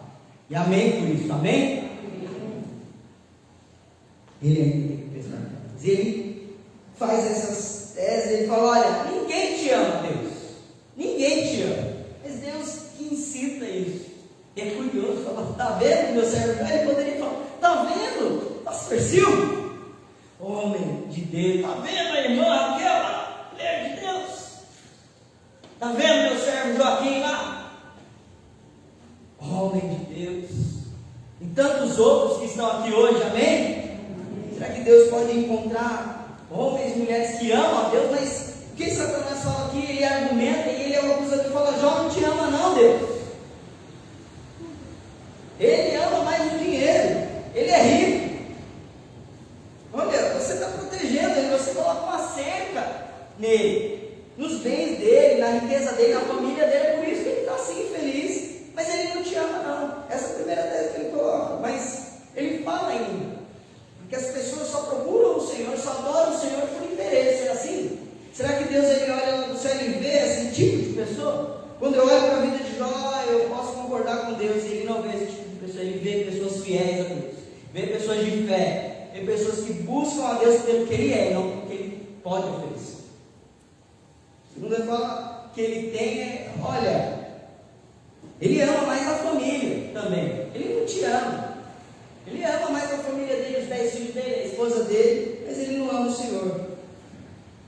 E amém por isso, amém? Ele ainda tem que prestar contas. Ele faz essas teses, ele fala: olha, ninguém te ama, Deus. Ninguém te ama. Mas Deus que incita isso. E é curioso, fala: tá vendo, meu servo? Ele poderia falar: tá vendo? Pastor Silvio, homem de Deus, tá vendo a irmã Raquel, mulher de Deus? Tá vendo meu servo Joaquim lá? Homem de Deus. E tantos outros que estão aqui hoje, amém? Será que Deus pode encontrar homens e mulheres que amam a Deus? Mas o que Satanás fala aqui? Ele argumenta e ele é o acusador que fala: Jó não te ama não, Deus. Ele ama mais o dinheiro. Ele é rico. Olha, você está protegendo ele, você coloca uma cerca nele, nos bens dele, na riqueza dele, na família dele. É por isso que ele está assim feliz. Mas ele não te ama não. Essa é a primeira tese que ele coloca. Mas ele fala ainda, porque as pessoas só procuram o Senhor, só adoram o Senhor por interesse. É assim? Será que Deus ele olha Quando eu olho para a vida de Jó, eu posso concordar com Deus, e ele não vê esse tipo de pessoa, ele vê pessoas fiéis a Deus, vê pessoas de fé, vê pessoas que buscam a Deus pelo que Ele é, e não pelo que Ele pode oferecer. Segundo, ele fala que ele tem, olha, ele ama mais a família também, ele não te ama, ele ama mais a família dele, os 10 filhos dele, a esposa dele, mas ele não ama o Senhor.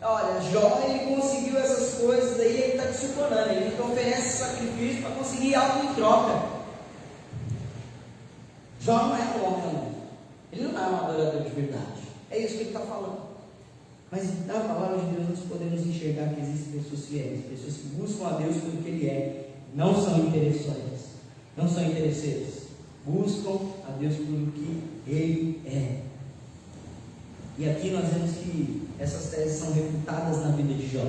Olha, Jó, ele conseguiu essas coisas aí, ele está te suporando, ele te oferece sacrifício para conseguir algo em troca. Jó não é um homem, ele não é um adorador de verdade, é isso que ele está falando. Mas na palavra de Deus nós podemos enxergar que existem pessoas fiéis, pessoas que buscam a Deus pelo que Ele é, não são interesseiras, não são interesseiros, buscam a Deus pelo que Ele é. E aqui nós vemos que essas teses são refutadas na vida de Jó.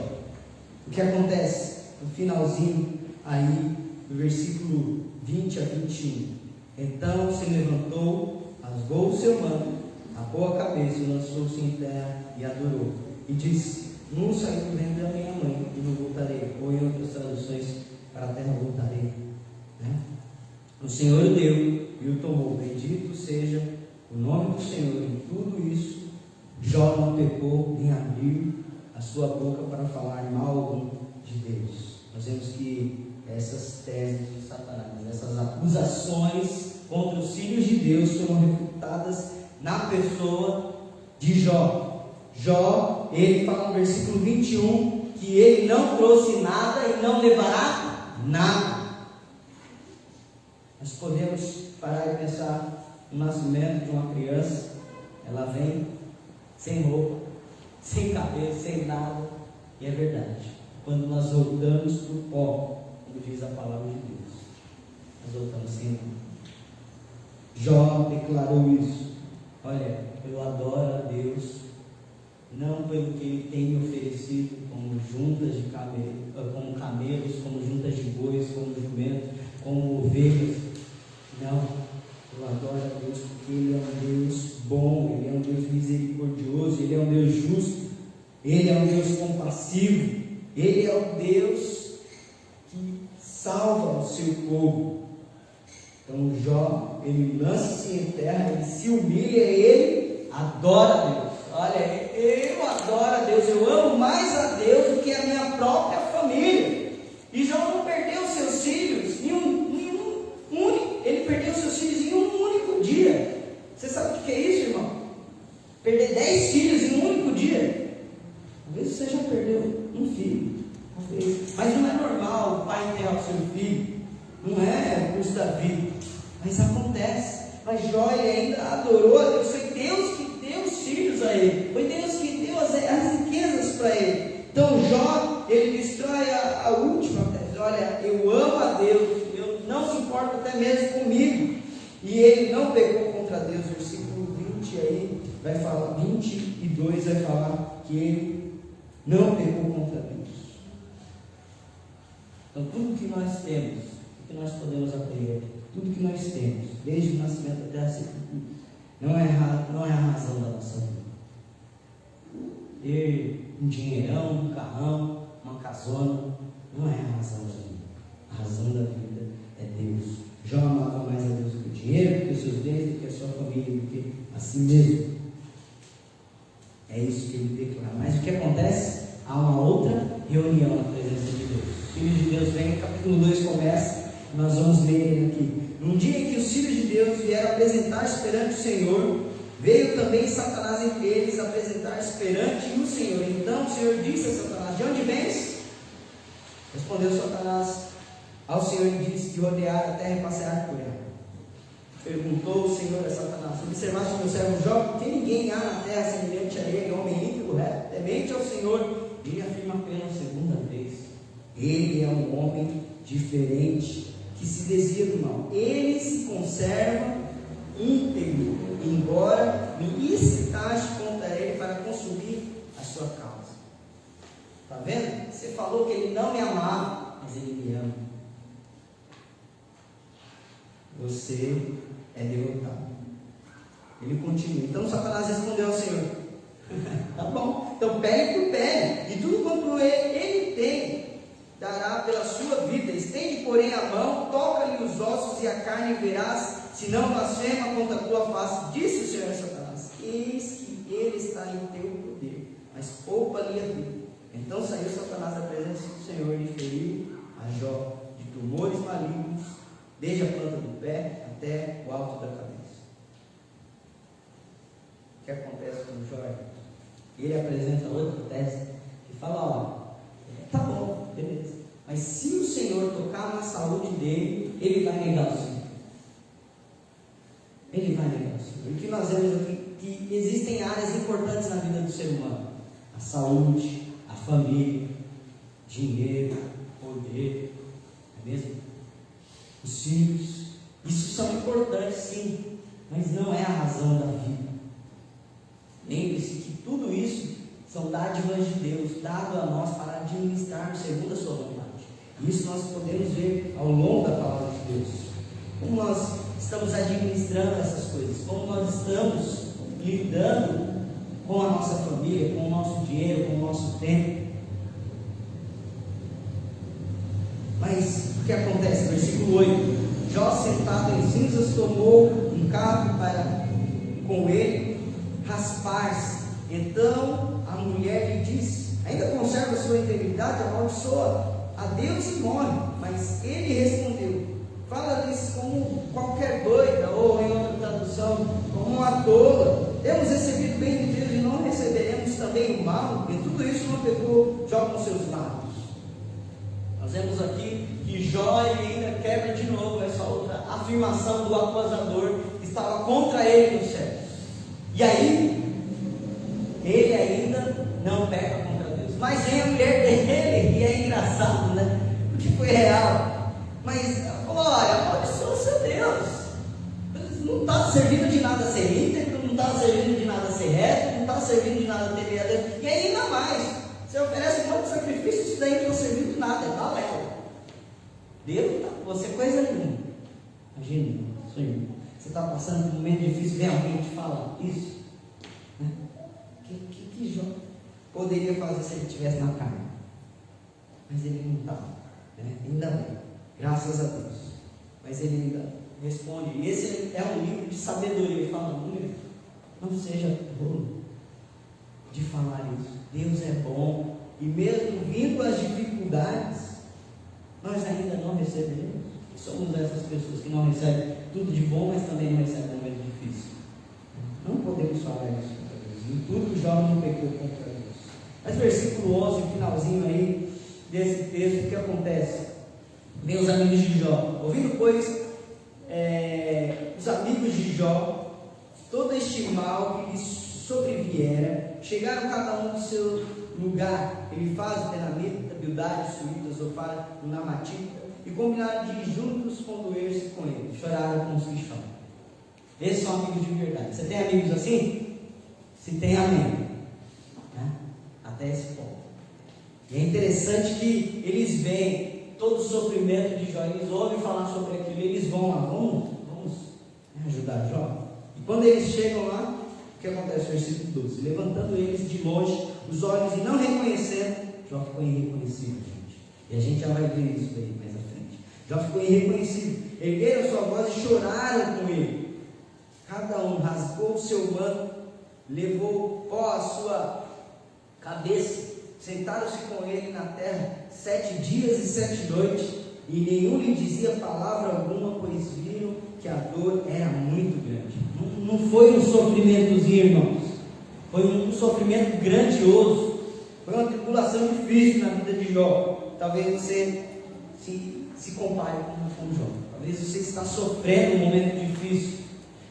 O que acontece no finalzinho aí, do versículo 20 a 21? Então se levantou, rasgou o seu manto, rapou a cabeça, lançou-se em terra e adorou. E disse: não saí do ventre da minha mãe e não voltarei. Ou em outras traduções, para a terra voltarei. O Senhor o deu e o tomou. Bendito seja o nome do Senhor. Em tudo isso, Jó não pecou nem abriu a sua boca para falar mal algum de Deus. Nós vemos que essas teses de Satanás, essas acusações contra os filhos de Deus foram refutadas na pessoa de Jó. Jó, ele fala no versículo 21 que ele não trouxe nada e não levará nada. Nós podemos parar e pensar no nascimento de uma criança. Ela vem sem roupa, sem cabelo, sem nada, e é verdade. Quando nós voltamos para o pó, como diz a palavra de Deus, nós voltamos sem nada. Jó declarou isso: olha, eu adoro a Deus, não pelo que Ele tem me oferecido, como juntas de camelo, como camelos, como juntas de bois, como jumentos, como ovelhas. Não, eu adoro a Deus porque Ele é um Deus bom, Ele é um Deus misericordioso, Ele é um Deus justo, Ele é um Deus compassivo, Ele é um Deus que salva o seu povo. Então Jó, ele lança-se em terra, ele se humilha, ele adora a Deus. Olha, eu adoro a Deus, eu amo mais a Deus do que a minha própria família. E Jó não perdeu seus filhos em ele perdeu seus filhos em um único dia. Você sabe o que é isso, irmão? Perder 10 filhos em um único dia. Talvez você já perdeu um filho, talvez. Mas não é normal o pai enterrar o seu filho, não é o curso da vida, mas acontece. Mas Jó, ele ainda adorou a Deus. Foi Deus que deu os filhos a ele, foi Deus que deu as riquezas para ele. Então Jó, ele destrói a última tese: olha, eu amo a Deus, eu não se importa até mesmo comigo. E ele não pecou contra Deus. Versículo 20 aí vai falar, 22 vai falar que ele não pecou contra Deus. Então tudo que nós temos, o que nós podemos aprender, tudo que nós temos, desde o nascimento até a sepultura, não é a razão da nossa vida. Ter um dinheirão, um carrão, uma casona, não é a razão da vida. A razão da vida é Deus. Jó amava mais a Deus do que o dinheiro, do que os seus bens, do que a sua família, do que a si mesmo. É isso que ele declara. Mas o que acontece? Há uma outra reunião na presença de Deus. Os filhos de Deus vêm, capítulo 2 começa, nós vamos ler ele aqui. Num dia em que os filhos de Deus vieram apresentar-se perante o Senhor, veio também Satanás entre eles apresentar-se perante o Senhor. Então o Senhor disse a Satanás: de onde vens? Respondeu Satanás ao Senhor e disse: de rodear a terra e passear por ela. Perguntou o Senhor a Satanás: observaste o meu servo Jó, porque ninguém há na terra semelhante a ele, homem íntegro, reto, temente ao Senhor. Ele afirma pela segunda vez: ele é um homem diferente, que se desvia do mal. Ele se conserva íntegro, embora me incitaste contra ele para consumir a sua causa. Está vendo? Você falou que ele não me amava, mas ele me ama. Você é derrotado. Ele continua. Então Satanás respondeu ao Senhor: tá bom, então pele por pele, e tudo quanto ele tem, dará pela sua vida. Estende, porém, a mão, toca-lhe os ossos e a carne verás, se não blasfema contra a tua face. Disse o Senhor a Satanás: eis que ele está em teu poder, mas poupa-lhe a vida. Então saiu Satanás da presença do Senhor e feriu a Jó de tumores malignos, desde a planta do pé até o alto da cabeça. O que acontece com Jó? Ele apresenta outra tese que fala: ó, tá bom, beleza, mas se o Senhor tocar na saúde dele, ele vai negar o Senhor. Ele vai negar o Senhor. E o que nós vemos aqui, que existem áreas importantes na vida do ser humano: a saúde, a família, dinheiro, poder, não é mesmo? Os filhos. Isso são importantes, sim, mas não é a razão da vida. Lembre-se que tudo isso são dádivas de Deus, dado a nós para administrarmos segundo a sua vontade. Isso nós podemos ver ao longo da palavra de Deus. Como nós estamos administrando essas coisas, como nós estamos lidando com a nossa família, com o nosso dinheiro, com o nosso tempo. Mas o que acontece? Versículo 8: Jó, sentado em cinzas, tomou um cabo para com ele raspar-se. Então a mulher lhe disse: ainda conserva sua integridade? Amaldiçoa a Deus e morre. Mas ele respondeu: fala-lhes como qualquer doida, ou em outra tradução, como uma tola. Temos recebido bem de Deus e não receberemos também o mal? E tudo isso não pegou Jó com seus lábios. Nós vemos aqui que Jó ainda quebra de novo essa outra afirmação do acusador que estava contra ele no céu. E aí, ele ainda não peca contra Deus. Mas vem a mulher dele, e é engraçado, né? Porque foi real. Mas ela falou: olha, amaldiçoa seu Deus. Não está servindo de nada ser íntegro, não está servindo de nada ser reto, não está servindo de nada temer a Deus. E ainda mais, você oferece um monte de sacrifício, isso daí não está servindo de nada, é balela. Deus não está com você coisa nenhuma. Imagina, senhor, você está passando por um momento difícil, vem alguém te falar isso. Né? Que Jó poderia fazer se ele estivesse na carne? Mas ele não estava, né? Ainda bem, graças a Deus. Mas ele ainda responde. E esse é um livro de sabedoria. Ele fala: não seja tolo de falar isso. Deus é bom, e mesmo vindo as dificuldades, nós ainda não receberemos. Somos essas pessoas que não recebem tudo de bom, mas também não recebem o momento difícil. Não podemos falar isso contra Deus. Em tudo Jó não pecou contra Deus. Mas versículo 11, finalzinho aí desse texto, o que acontece? Meus amigos de Jó, ouvindo pois os amigos de Jó todo este mal que lhes sobreviera, chegaram cada um do seu lugar, Elifaz, Benamita, Bildade, Suíta, Zofar, Namatita, e combinaram de ir juntos condoer-se com ele, choraram com os que choram. Esses são amigos de verdade. Você tem amigos assim? Se tem, amém. Né? Até esse ponto. E é interessante que eles veem todo o sofrimento de Jó, eles ouvem falar sobre aquilo, eles vão lá, vamos ajudar Jó. E quando eles chegam lá, o que acontece? Versículo 12: levantando eles de longe os olhos e não reconhecendo, Jó ficou irreconhecível, gente. E a gente já vai ver isso aí mais à frente. Jó ficou irreconhecível. Ergueram sua voz e choraram com ele. Cada um rasgou o seu manto, levou pó à sua cabeça, sentaram-se com ele na terra 7 dias e 7 noites, e nenhum lhe dizia palavra alguma, pois viram que a dor era muito grande. Não foi um sofrimentozinho, irmãos, foi um sofrimento grandioso, foi uma tribulação difícil na vida de Jó. Talvez você se compare com Jó, talvez você está sofrendo um momento difícil,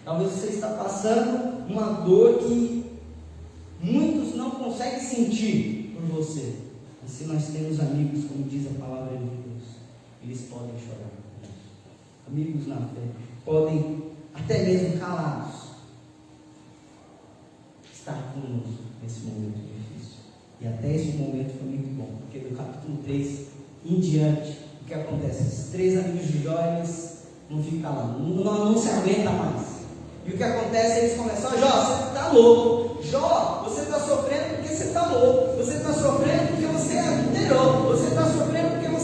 talvez você está passando uma dor que muitos não conseguem sentir por você. Mas se nós temos amigos, como diz a palavra de Deus, eles podem chorar conosco. Amigos na fé podem, até mesmo calados, estar conosco nesse momento difícil. E até esse momento foi muito bom, porque do capítulo 3 em diante, o que acontece? Esses 3 amigos de Jó, eles não ficam calados, não se aguentam mais. E o que acontece? Eles começam: Jó, você está louco. Jó, você está sofrendo porque você está louco. Você está sofrendo porque você adulterou. Você está sofrendo porque você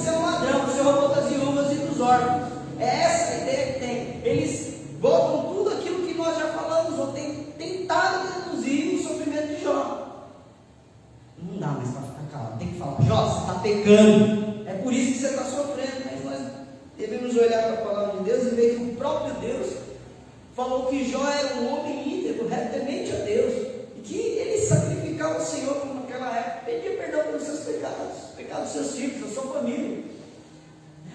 pecando. É por isso que você está sofrendo. Mas nós devemos olhar para a palavra de Deus e ver que o próprio Deus falou que Jó era um homem íntegro, temente a Deus, e que ele sacrificava o Senhor naquela época, pedia perdão pelos seus pecados dos seus filhos, da sua família.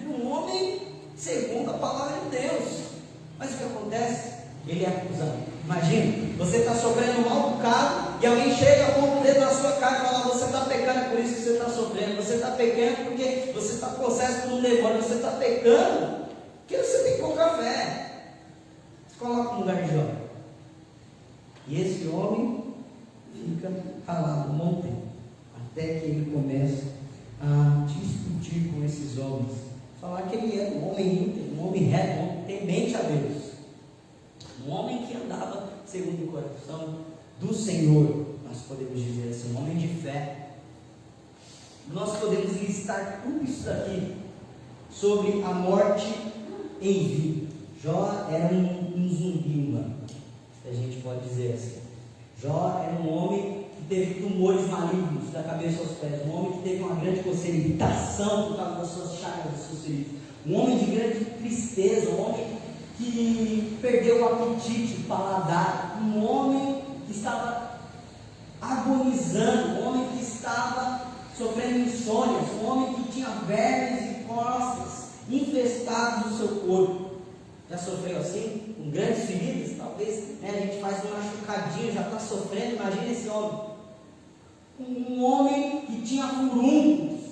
Era um homem segundo a palavra de Deus. Mas o que acontece? Ele é acusado. Imagina, você está sofrendo um mal bocado e alguém chega, aponta o dedo na sua cara e fala: você está pecando, é por isso que você está sofrendo. Você está pecando porque você está possesso por um demônio. Você está pecando porque você tem pouca fé. Se coloca no lugar de Jó. E esse homem fica calado um bom tempo, até que ele começa a discutir com esses homens, falar que ele é um homem íntegro, um homem reto, um homem temente a Deus, um homem que andava segundo o coração do Senhor. Nós podemos dizer assim, um homem de fé. Nós podemos listar tudo isso daqui sobre a morte em vida. Jó era um zumbi humano, se a gente pode dizer assim. Jó era um homem que teve tumores malignos da cabeça aos pés, um homem que teve uma grande coceira, irritação por causa das suas chagas, das suas feridas, um homem de grande tristeza, um homem que perdeu o apetite, o paladar, um homem que estava agonizando, um homem que estava sofrendo insônias, um homem que tinha vermes e costas infestados no seu corpo. Já sofreu assim, com grandes feridas? Talvez, né, a gente faz um machucadinho, já está sofrendo. Imagina esse homem, um homem que tinha furúnculos,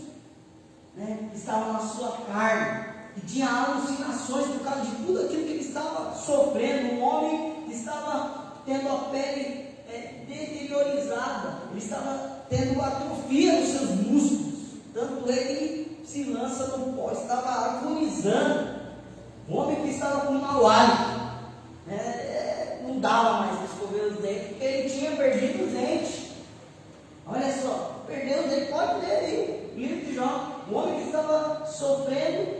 né, que estava na sua carne, que tinha alucinações por causa de tudo aquilo que ele estava sofrendo, um homem que estava tendo a pele deteriorizada, ele estava tendo atrofia nos seus músculos, tanto ele se lança no pó, estava agonizando. Um homem que estava com um mau hálito, não dava mais para escover os dentes, porque ele tinha perdido os dentes. Olha só, perdeu os dentes, pode ler aí, o livro de Jó. Um homem que estava sofrendo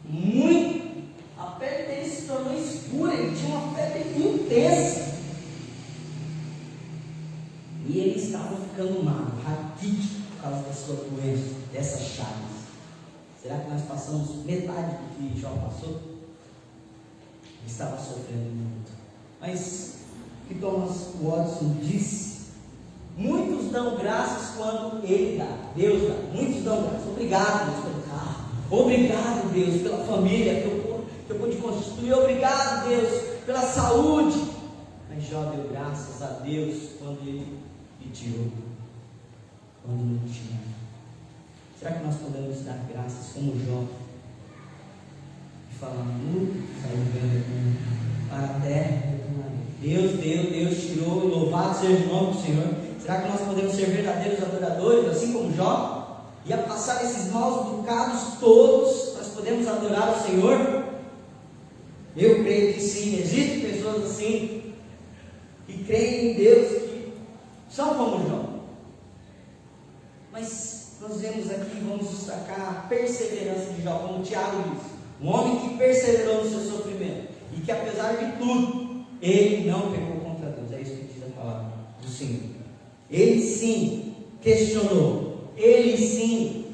muito, a pele dele se tornou escura, ele tinha uma febre intensa, e ele estava ficando magro, raquítico, por causa da sua doença, dessas chagas. Será que nós passamos metade do que Jó passou? Ele estava sofrendo muito. Mas o que Thomas Watson disse: muitos dão graças quando ele dá, Deus dá. Muitos dão graças. Obrigado, Deus, pelo carro. Obrigado, Deus, pela família que eu pude constituir. Obrigado, Deus, pela saúde. Mas Jó deu graças a Deus quando ele lhe tirou, quando não tinha. Será que nós podemos dar graças como Jó e falar: saiu vendo para a terra, Deus deu, Deus tirou, louvado seja o nome do Senhor? Será que nós podemos ser verdadeiros adoradores, assim como Jó? E a passar esses maus bocados todos, nós podemos adorar o Senhor? Eu creio que sim. Existem pessoas assim, que creem em Deus, que são como Jó. Mas nós vemos aqui, vamos destacar a perseverança de Jó, como o Tiago diz, um homem que perseverou no seu sofrimento, e que apesar de tudo, ele não pecou contra Deus. É isso que diz a palavra do Senhor. Ele sim questionou, ele sim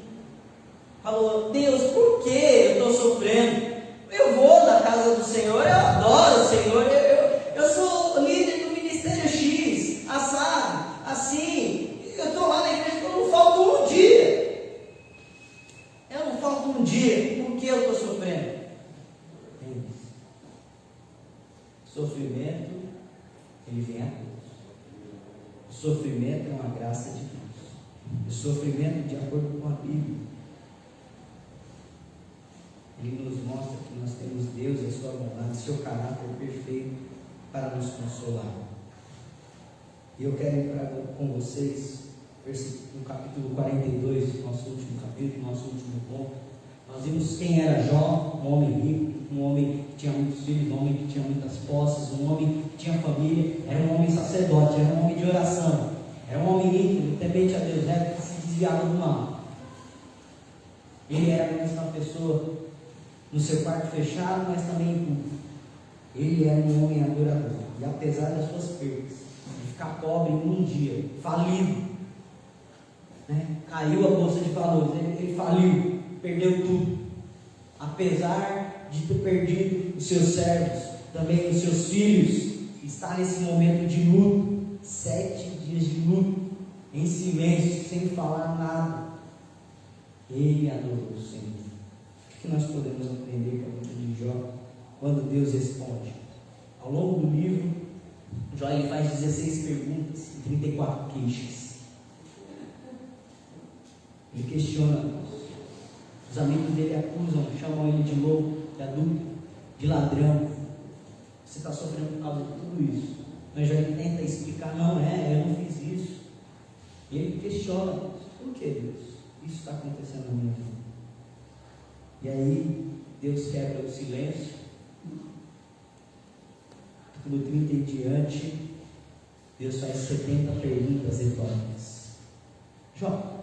falou: Deus, por que eu estou sofrendo? Eu vou na casa do Senhor, eu adoro o Senhor, eu sou líder do ministério X, assado, assim, eu estou lá na igreja, eu não falto um dia. Eu não falto um dia, por que eu estou sofrendo? Sofrimento, ele vem a Deus. O sofrimento é uma graça de Deus. O sofrimento, de acordo com a Bíblia, ele nos mostra que nós temos Deus e a sua bondade, seu caráter perfeito para nos consolar. E eu quero ir com vocês no capítulo 42, nosso último capítulo, nosso último ponto. Nós vimos quem era Jó, um homem rico, um homem que tinha muitos filhos, um homem que tinha muitas posses, um homem que tinha família, era um homem sacerdote, era um homem de oração, era um homem íntimo, temente a Deus, que se desviava do mal. Ele era a mesma pessoa no seu quarto fechado, mas também em público. Ele era um homem adorador, e apesar das suas perdas, de ficar pobre em um dia, falido, caiu a bolsa de valores, ele faliu, perdeu tudo. Apesar de ter perdido os seus servos, também os seus filhos, está nesse momento de luto, 7 dias de luto, em silêncio, sem falar nada. Ele adorou o Senhor. O que nós podemos aprender com a vida de Jó quando Deus responde? Ao longo do livro, Jó ele faz 16 perguntas e 34 queixas. Ele questiona Deus. Os amigos dele acusam, chamam ele de louco, de adúltero, de ladrão. Você está sofrendo por causa de tudo isso. Mas Jó tenta explicar, não é, eu não fiz isso. E ele questiona Deus. Por que, Deus? Isso está acontecendo na minha vida. E aí, Deus quebra o silêncio. Do 30 em diante, Deus faz 70 perguntas retóricas. Jó,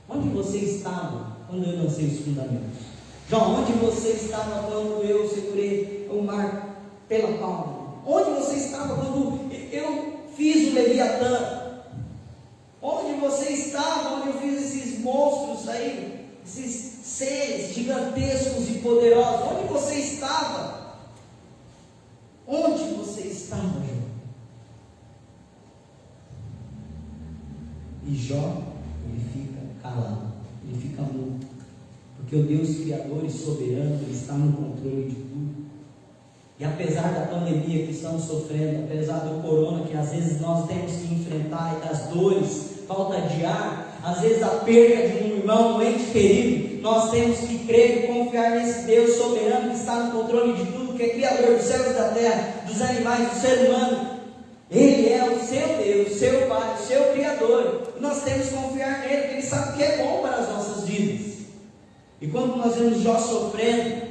onde você estava quando eu lancei os fundamentos? Jó, onde você estava quando eu segurei o mar pela palma? Onde você estava quando eu fiz o Leviatã? Onde você estava quando eu fiz esses monstros aí, esses seres gigantescos e poderosos? Onde você estava? Onde você estava, Jó? E Jó, ele fica calado, ele fica mudo, porque o Deus Criador e soberano, ele está no controle de tudo. E apesar da pandemia que estamos sofrendo, apesar do corona que às vezes nós temos que enfrentar, e das dores, falta de ar, às vezes a perda de um irmão, um ente querido, nós temos que crer e confiar nesse Deus soberano que está no controle de tudo, que é Criador dos céus e da terra, dos animais, do ser humano. Ele é o seu Deus, o seu Pai, o seu Criador. E nós temos que confiar nele, porque Ele sabe o que é bom para as nossas vidas. E quando nós vemos Jó sofrendo,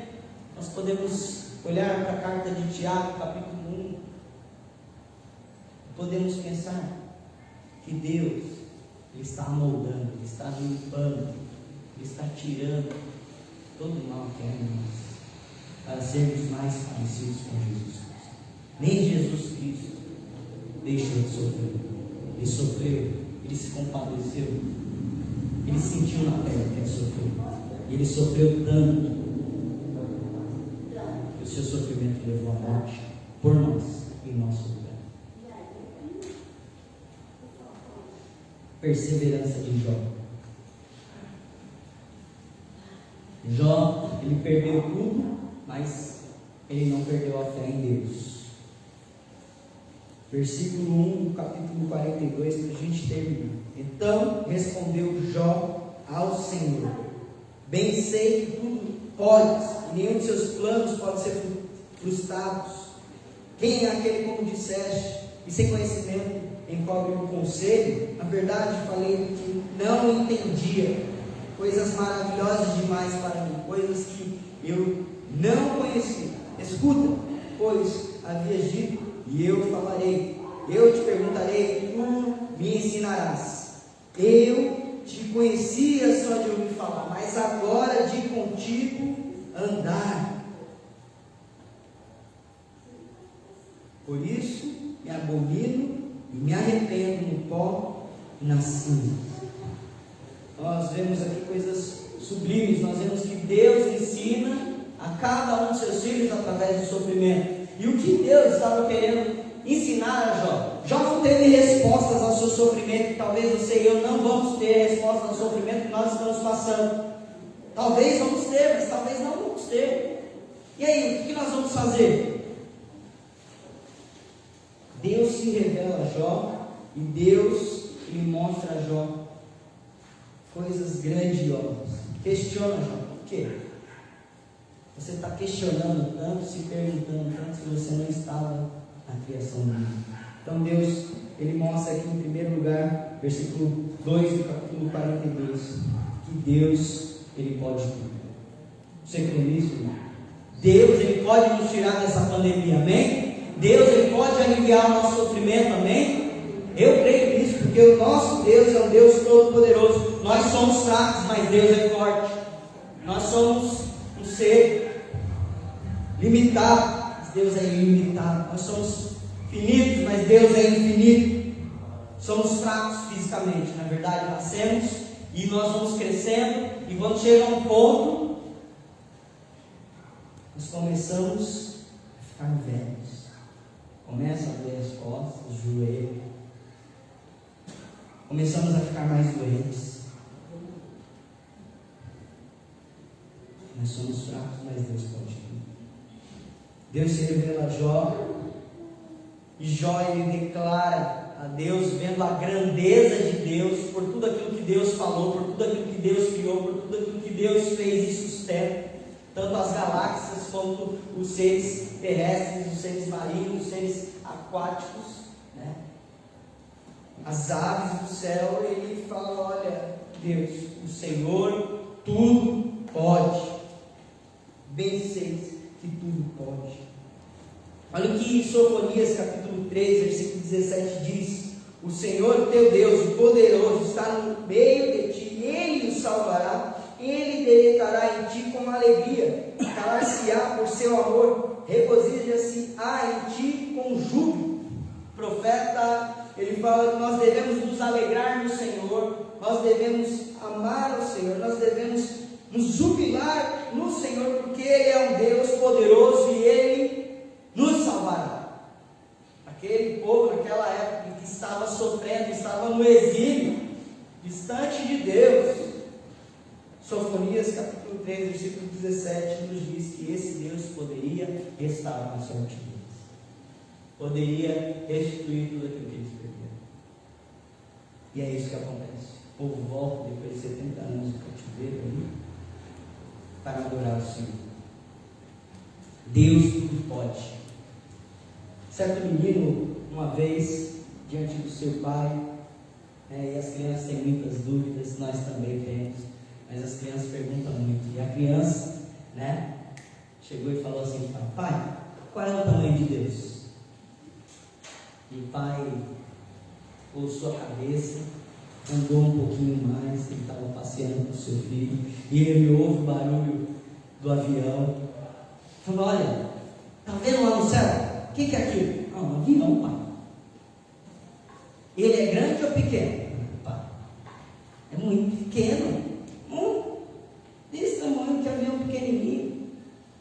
nós podemos olhar para a carta de Tiago, capítulo 1, e podemos pensar que Deus, Ele está moldando, Ele está limpando, Ele está tirando todo o mal que é em nós, para sermos mais parecidos com Jesus Cristo. Nem Jesus Cristo deixou de sofrer. Ele sofreu, Ele se compadeceu, Ele sentiu na pele que Ele sofreu. Ele sofreu tanto que o seu sofrimento levou à morte por nós, em nosso lugar. Perseverança de Jó. Jó, ele perdeu tudo, mas ele não perdeu a fé em Deus. Versículo 1 do capítulo 42, para a gente terminar. Então respondeu Jó ao Senhor: bem sei que tudo podes, e nenhum de seus planos pode ser frustrados. Quem é aquele, como disseste, e sem conhecimento encobre o conselho? Na verdade falei que não entendia, coisas maravilhosas demais para mim, coisas que eu não conhecia. Escuta, pois havias dito, e eu falarei, eu te perguntarei, e tu me ensinarás. Eu te conhecia só de ouvir falar, mas agora de contigo andar. Por isso me abomino e me arrependo no pó e na cinza. Nós vemos aqui coisas sublimes. Nós vemos que Deus ensina a cada um dos seus filhos através do sofrimento. E o que Deus estava querendo ensinar a Jó? Jó não teve respostas ao seu sofrimento. Talvez você e eu não vamos ter respostas ao sofrimento que nós estamos passando. Talvez vamos ter, mas talvez não vamos ter. E aí, o que nós vamos fazer? Deus se revela a Jó, e Deus lhe mostra a Jó coisas grandiosas. Questiona Jó, por quê? Você está questionando tanto, se perguntando tanto, se você não estava na criação do mundo. Então Deus, Ele mostra aqui em primeiro lugar, versículo 2 do capítulo 42, que Deus, Ele pode tudo. Você crê nisso, irmão? Deus, Ele pode nos tirar dessa pandemia, amém? Deus, Ele pode aliviar o nosso sofrimento, amém? Eu creio nisso, porque o nosso Deus é um Deus todo-poderoso. Nós somos fracos, mas Deus é forte. Nós somos um ser limitado, mas Deus é ilimitado. Nós somos finitos, mas Deus é infinito. Somos fracos fisicamente, na verdade, nascemos E nós vamos crescendo, e quando chega um ponto, nós começamos a ficar velhos. Começa a doer as costas, o joelho. Começamos a ficar mais doentes. Nós somos fracos, mas Deus pode tudo. Deus se revela a Jó, e Jó ele declara a Deus, vendo a grandeza de Deus, por tudo aquilo que Deus falou, por tudo aquilo que Deus criou, por tudo aquilo que Deus fez e sustenta, tanto as galáxias quanto os seres terrestres, os seres marinhos, os seres aquáticos, né? As aves do céu. Ele fala: olha, Deus, o Senhor tudo pode, bem sei que tudo pode. Olha o que Sofonias capítulo 3, versículo 17 diz: o Senhor teu Deus, o poderoso, está no meio de ti, Ele o salvará, Ele deleitará em ti com alegria, calar-se-á por seu amor, regozija-se-á em ti com júbilo. O profeta, ele fala que nós devemos nos alegrar no Senhor, nós devemos amar o Senhor, nós devemos nos jubilar no Senhor, porque Ele é um Deus poderoso e Ele nos salvará. Aquele povo naquela época que estava sofrendo, estava no exílio, distante de Deus. Sofonias capítulo 3, versículo 17 nos diz que esse Deus poderia restaurar a sorte deles, poderia restituir tudo aquilo que eles perderam. E é isso que acontece. O povo volta depois de 70 anos de cativeiro ali, para adorar o Senhor. Deus tudo pode. Certo menino, uma vez, diante do seu pai, e as crianças têm muitas dúvidas, nós também temos, mas as crianças perguntam muito. E a criança, chegou e falou assim: pai, qual é o tamanho de Deus? E o pai pulsou a cabeça, andou um pouquinho mais, ele estava passeando com o seu filho, e ele ouve o barulho do avião. Falou: olha, está vendo lá no céu? O que é aquilo? Ah, um avião, pai. Ele é grande ou pequeno? Pai, é muito pequeno. Desse tamanho, de avião pequenininho.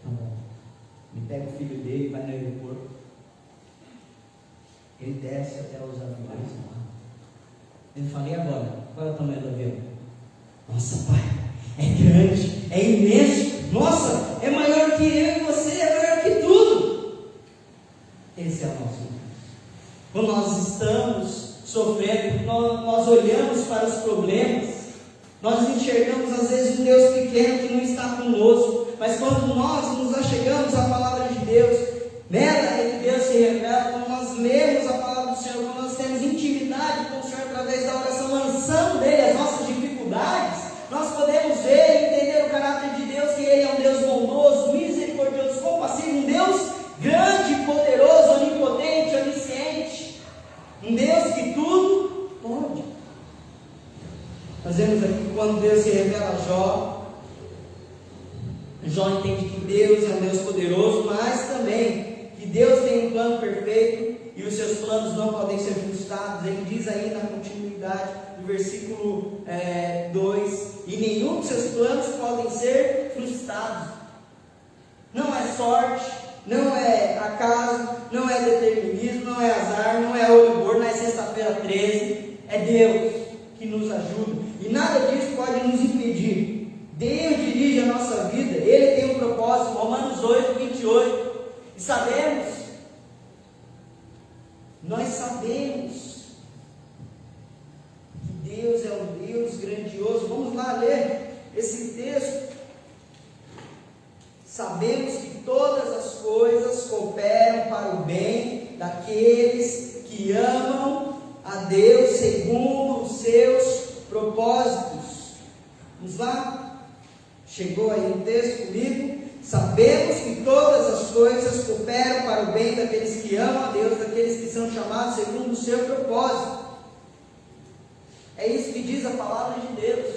Tá bom. Ele pega o filho dele, vai no aeroporto. Ele desce até os aviões lá. Ele fala: e agora? Qual é o tamanho do avião? Nossa, pai, é grande, é imenso. Nossa, é maior que eu e você, é maior que tudo. Esse é o nosso Deus. Quando nós estamos sofrendo, nós olhamos para os problemas, nós enxergamos às vezes um Deus pequeno que não está conosco, mas quando nós nos achegamos à palavra de Deus, nela é que Deus se revela. Quando nós lemos a palavra do Senhor, quando nós temos intimidade com o Senhor através da oração, lançando dele as nossas dificuldades, nós podemos ver e entender o caráter de Deus, que Ele é um Deus bondoso, misericordioso, compassivo, um Deus grande, poderoso, onipotente, onisciente, um Deus que tudo pode. Nós vemos aqui que quando Deus se revela a Jó, Jó entende que Deus é um Deus poderoso, mas também que Deus tem um plano perfeito e os seus planos não podem ser frustrados. Ele diz aí na continuidade do versículo 2: e nenhum de seus planos podem ser frustrados. Não é sorte, não é acaso, não é determinismo, não é azar, não é olho gordo, não é sexta-feira 13, é Deus que nos ajuda, e nada disso pode nos impedir. Deus dirige a nossa vida, Ele tem um propósito. Romanos 8, 28, e sabemos, nós sabemos que Deus é um Deus grandioso. Vamos lá ler esse texto. Sabemos que todas as coisas cooperam para o bem daqueles que amam a Deus segundo os seus propósitos. Vamos lá? Chegou aí um texto comigo? Sabemos que todas as coisas cooperam para o bem daqueles que amam a Deus, daqueles que são chamados segundo o seu propósito. É isso que diz a palavra de Deus.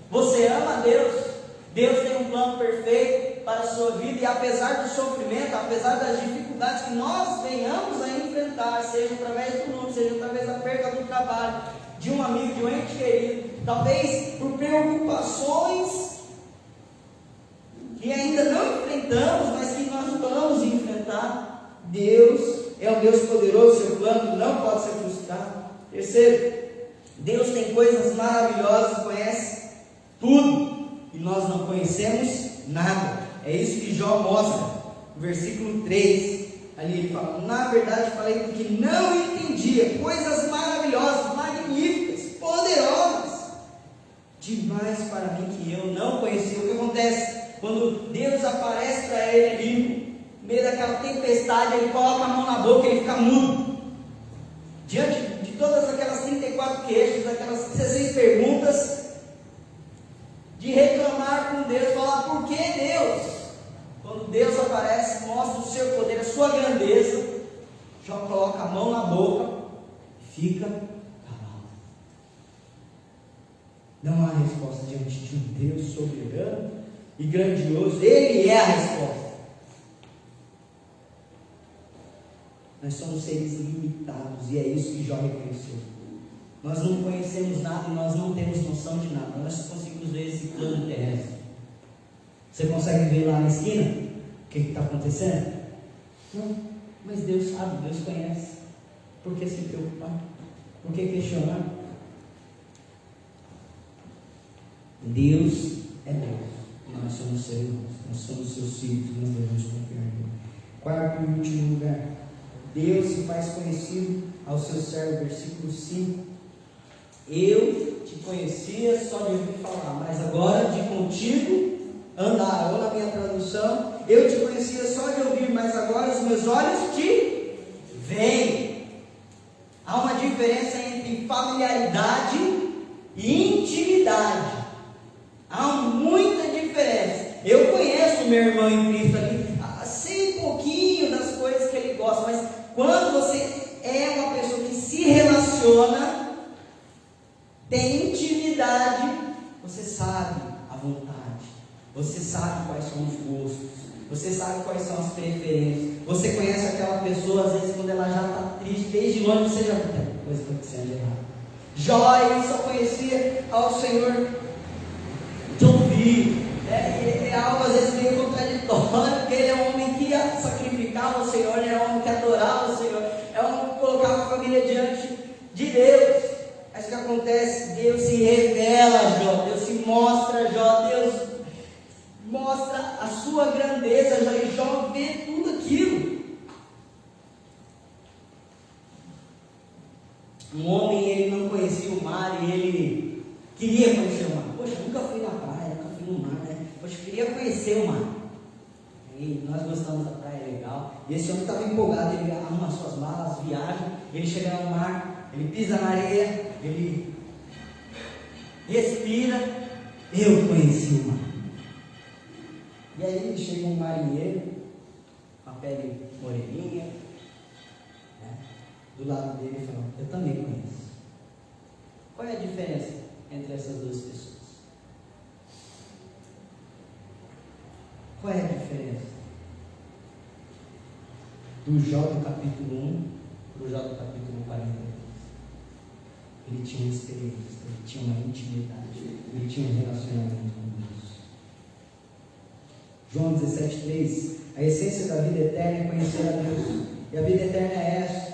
Você ama a Deus, Deus tem um plano perfeito para a sua vida, e apesar do sofrimento, apesar das dificuldades que nós venhamos a enfrentar, seja através do luto, seja através da perda do trabalho, de um amigo, de um ente querido, talvez por preocupações que ainda não enfrentamos, mas que nós vamos enfrentar. Deus é o Deus poderoso, seu plano não pode ser frustrado. Terceiro, Deus tem coisas maravilhosas, conhece tudo, e nós não conhecemos nada. É isso que Jó mostra, no versículo 3, ali ele fala: na verdade falei porque não entendia, coisas maravilhosas, magníficas, poderosas, demais para mim que eu não conhecia. O que acontece? Quando Deus aparece para ele ali, no meio daquela tempestade, ele coloca a mão na boca e ele fica mudo. Diante de todas aquelas 34 queixas, aquelas 16 perguntas, de reclamar com Deus, falar: por que Deus? Quando Deus aparece, mostra o seu poder, a sua grandeza, Jó coloca a mão na boca e fica calado. Não há resposta diante de um Deus soberano e grandioso. Ele é a resposta. Nós somos seres limitados, e é isso que Jó reconheceu. Nós não conhecemos nada e nós não temos noção de nada. Nós conseguimos ver esse plano terrestre. Você consegue ver lá na esquina o que está acontecendo? Não, mas Deus sabe, Deus conhece. Por que se preocupar? Por que questionar? Deus é Deus. Nós somos seres humanos, nós somos seus filhos, nós devemos confiar nele. Quarto e último lugar, Deus se faz conhecido ao seu servo, versículo 5. Eu te conhecia só de ouvir falar, mas agora de contigo andar. Ou na minha tradução, eu te conhecia só de ouvir, mas agora os meus olhos te veem. Há uma diferença entre familiaridade e intimidade. Há muita diferença. Eu conheço meu irmão em Cristo ali, sei um pouquinho das coisas que ele gosta, mas quando você é uma pessoa que se relaciona, tem intimidade, você sabe a vontade, você sabe quais são os gostos, você sabe quais são as preferências, você conhece aquela pessoa, às vezes quando ela já está triste, desde longe você já tem coisa acontecendo de errado. Jó, ele só conhecia ao Senhor de ouvir, é algo às vezes meio contraditório, porque ele é um homem que sacrificava o Senhor, ele era um homem que adorava o Senhor, é um homem que colocava a família diante de Deus. Mas o que acontece? Deus se revela a Jó, Deus se mostra a Jó, Deus mostra a sua grandeza, e Jó vê tudo aquilo. Um homem, ele não conhecia o mar e ele queria conhecer o mar. Poxa, nunca fui na praia, nunca fui no mar, né? Poxa, queria conhecer o mar. E nós gostamos da praia, é legal. E esse homem estava empolgado, ele arruma suas malas, viaja, ele chega no mar, ele pisa na areia, ele respira. Eu conheci o mar. E aí ele chega um marinheiro, com a pele moreninha, né? Do lado dele e fala: eu também conheço. Qual é a diferença entre essas duas pessoas? Qual é a diferença do Jó do capítulo 1 para o Jó do capítulo 42? Ele tinha uma experiência, ele tinha uma intimidade, ele tinha um relacionamento com Deus. João 17,3: a essência da vida eterna é conhecer a Deus, e a vida eterna é essa,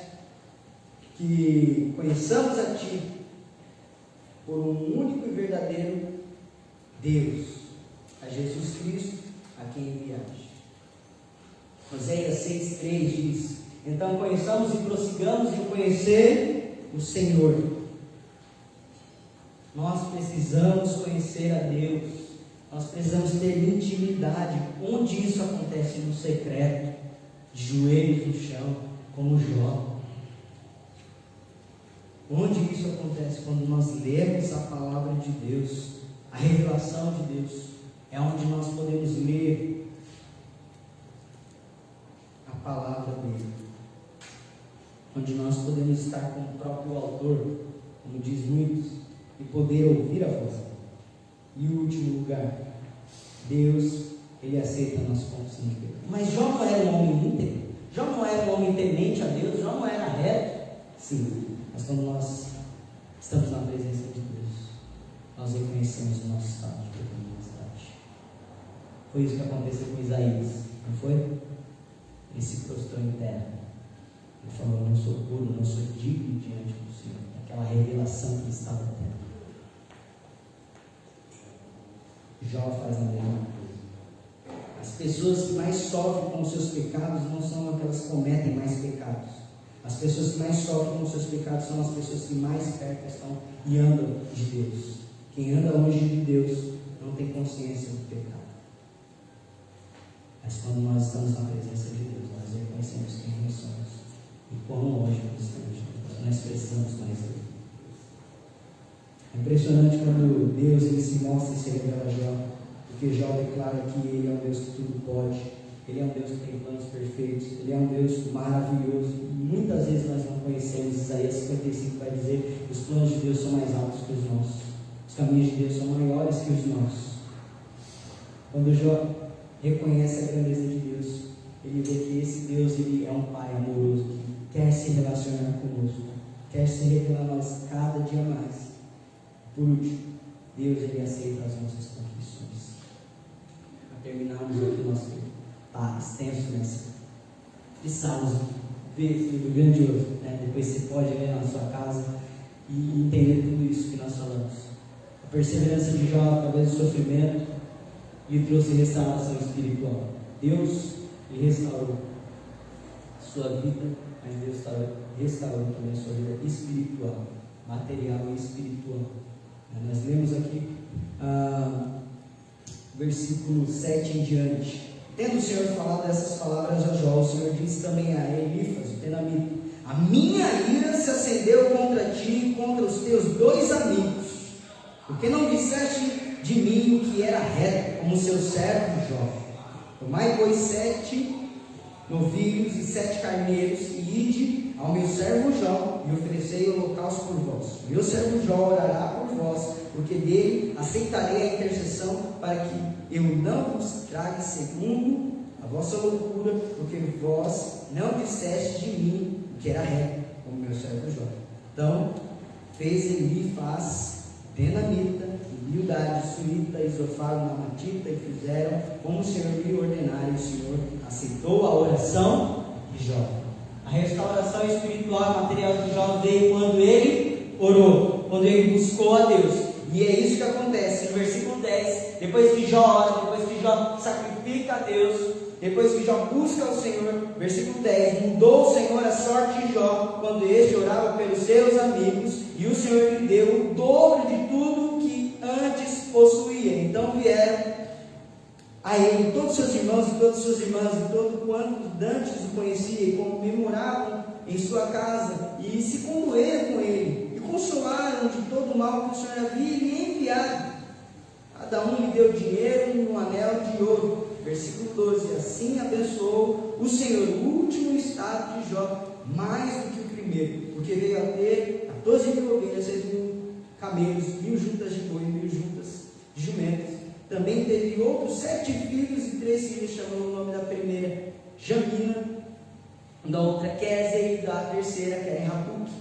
que conheçamos a Ti por um único e verdadeiro Deus, a Jesus Cristo, a quem enviaste. Oséias 6,3 diz: então conheçamos e prossigamos em conhecer o Senhor. Nós precisamos conhecer a Deus, nós precisamos ter intimidade. Onde isso acontece? No secreto, de joelhos no chão, como Jó. Onde isso acontece? Quando nós lemos a palavra de Deus, a revelação de Deus, é onde nós podemos ler a palavra dele, onde nós podemos estar com o próprio autor, como diz muitos, e poder ouvir a voz dele. E o último lugar, Deus, ele aceita a nossa confissão de pecado. Mas Jó não era um homem íntegro, Jó não era um homem temente a Deus, Jó não era reto. Sim, mas quando nós estamos na presença de Deus, nós reconhecemos o nosso estado de pecaminosidade. Foi isso que aconteceu com Isaías, não foi? Ele se prostrou em terra. Ele falou: não sou puro, não sou digno diante do Senhor. Aquela revelação que ele estava tendo. Jó faz a mesma coisa. As pessoas que mais sofrem com os seus pecados não são aquelas que cometem mais pecados. As pessoas que mais sofrem com os seus pecados são as pessoas que mais perto estão e andam de Deus. Quem anda longe de Deus não tem consciência do pecado. Mas quando nós estamos na presença de Deus, nós reconhecemos quem nós somos e quão longe nós estamos de Deus. Nós precisamos mais dele. É impressionante quando Deus ele se mostra e se revela a Jó, porque Jó declara que ele é um Deus que tudo pode, ele é um Deus que tem planos perfeitos, ele é um Deus maravilhoso. E muitas vezes nós não conhecemos. Isaías 55 vai dizer que os planos de Deus são mais altos que os nossos, os caminhos de Deus são maiores que os nossos. Quando Jó reconhece a grandeza de Deus, ele vê que esse Deus ele é um Pai amoroso que quer se relacionar conosco, quer se revelar a nós cada dia mais. Por último, Deus ele aceita as nossas confissões. Para terminarmos aqui o nosso extenso nesse salmo, ver esse livro grandioso, né? Depois você pode ler na sua casa e entender tudo isso que nós falamos. A perseverança de Jó através do sofrimento lhe trouxe restauração espiritual. Deus lhe restaurou a sua vida, mas Deus restaurou também a sua vida espiritual, material e espiritual. Nós lemos aqui versículo 7 em diante. Tendo o Senhor falado essas palavras a Jó, o Senhor disse também a Elifas, o tenamita: a minha ira se acendeu contra ti e contra os teus 2 amigos, porque não disseste de mim o que era reto, como seu servo Jó. Tomai, pois, 7 novilhos e 7 carneiros, e ide ao meu servo Jó, e oferecei holocausto por vós. Meu servo Jó orará por vós, porque dele aceitarei a intercessão, para que eu não vos trague segundo a vossa loucura, porque vós não disseste de mim o que era reto, como meu servo Jó. Então fez Elifaz, tenamita, Bildade, Suíta, Isofar, Namatita, e fizeram como o Senhor lhe ordenara, e o Senhor aceitou a oração de Jó. A restauração espiritual e material de Jó veio quando ele orou, quando ele buscou a Deus. E é isso que acontece no versículo 10. Depois que Jó ora, depois que Jó sacrifica a Deus, depois que Jó busca o Senhor, versículo 10: mudou o Senhor a sorte de Jó quando este orava pelos seus amigos, e o Senhor lhe deu o dobro de tudo que antes possuía. Então vieram a ele todos seus irmãos e todas suas irmãs, e todo quanto dantes o conhecia, e comemoravam em sua casa, e se condoeram com ele, e consolaram de todo o mal que o Senhor havia lhe enviado. Cada um lhe deu dinheiro e um anel de ouro. Versículo 12: assim abençoou o Senhor o último estado de Jó, mais do que o primeiro, porque veio a ter 14.000 ovelhas, 6.000 camelos, 1.000 juntas de boi, 1.000 juntas de jumentos. Também teve outros 7 filhos e 3 filhas, chamou o nome da primeira Jamina, da outra Kézer, e da terceira que era Rabuque.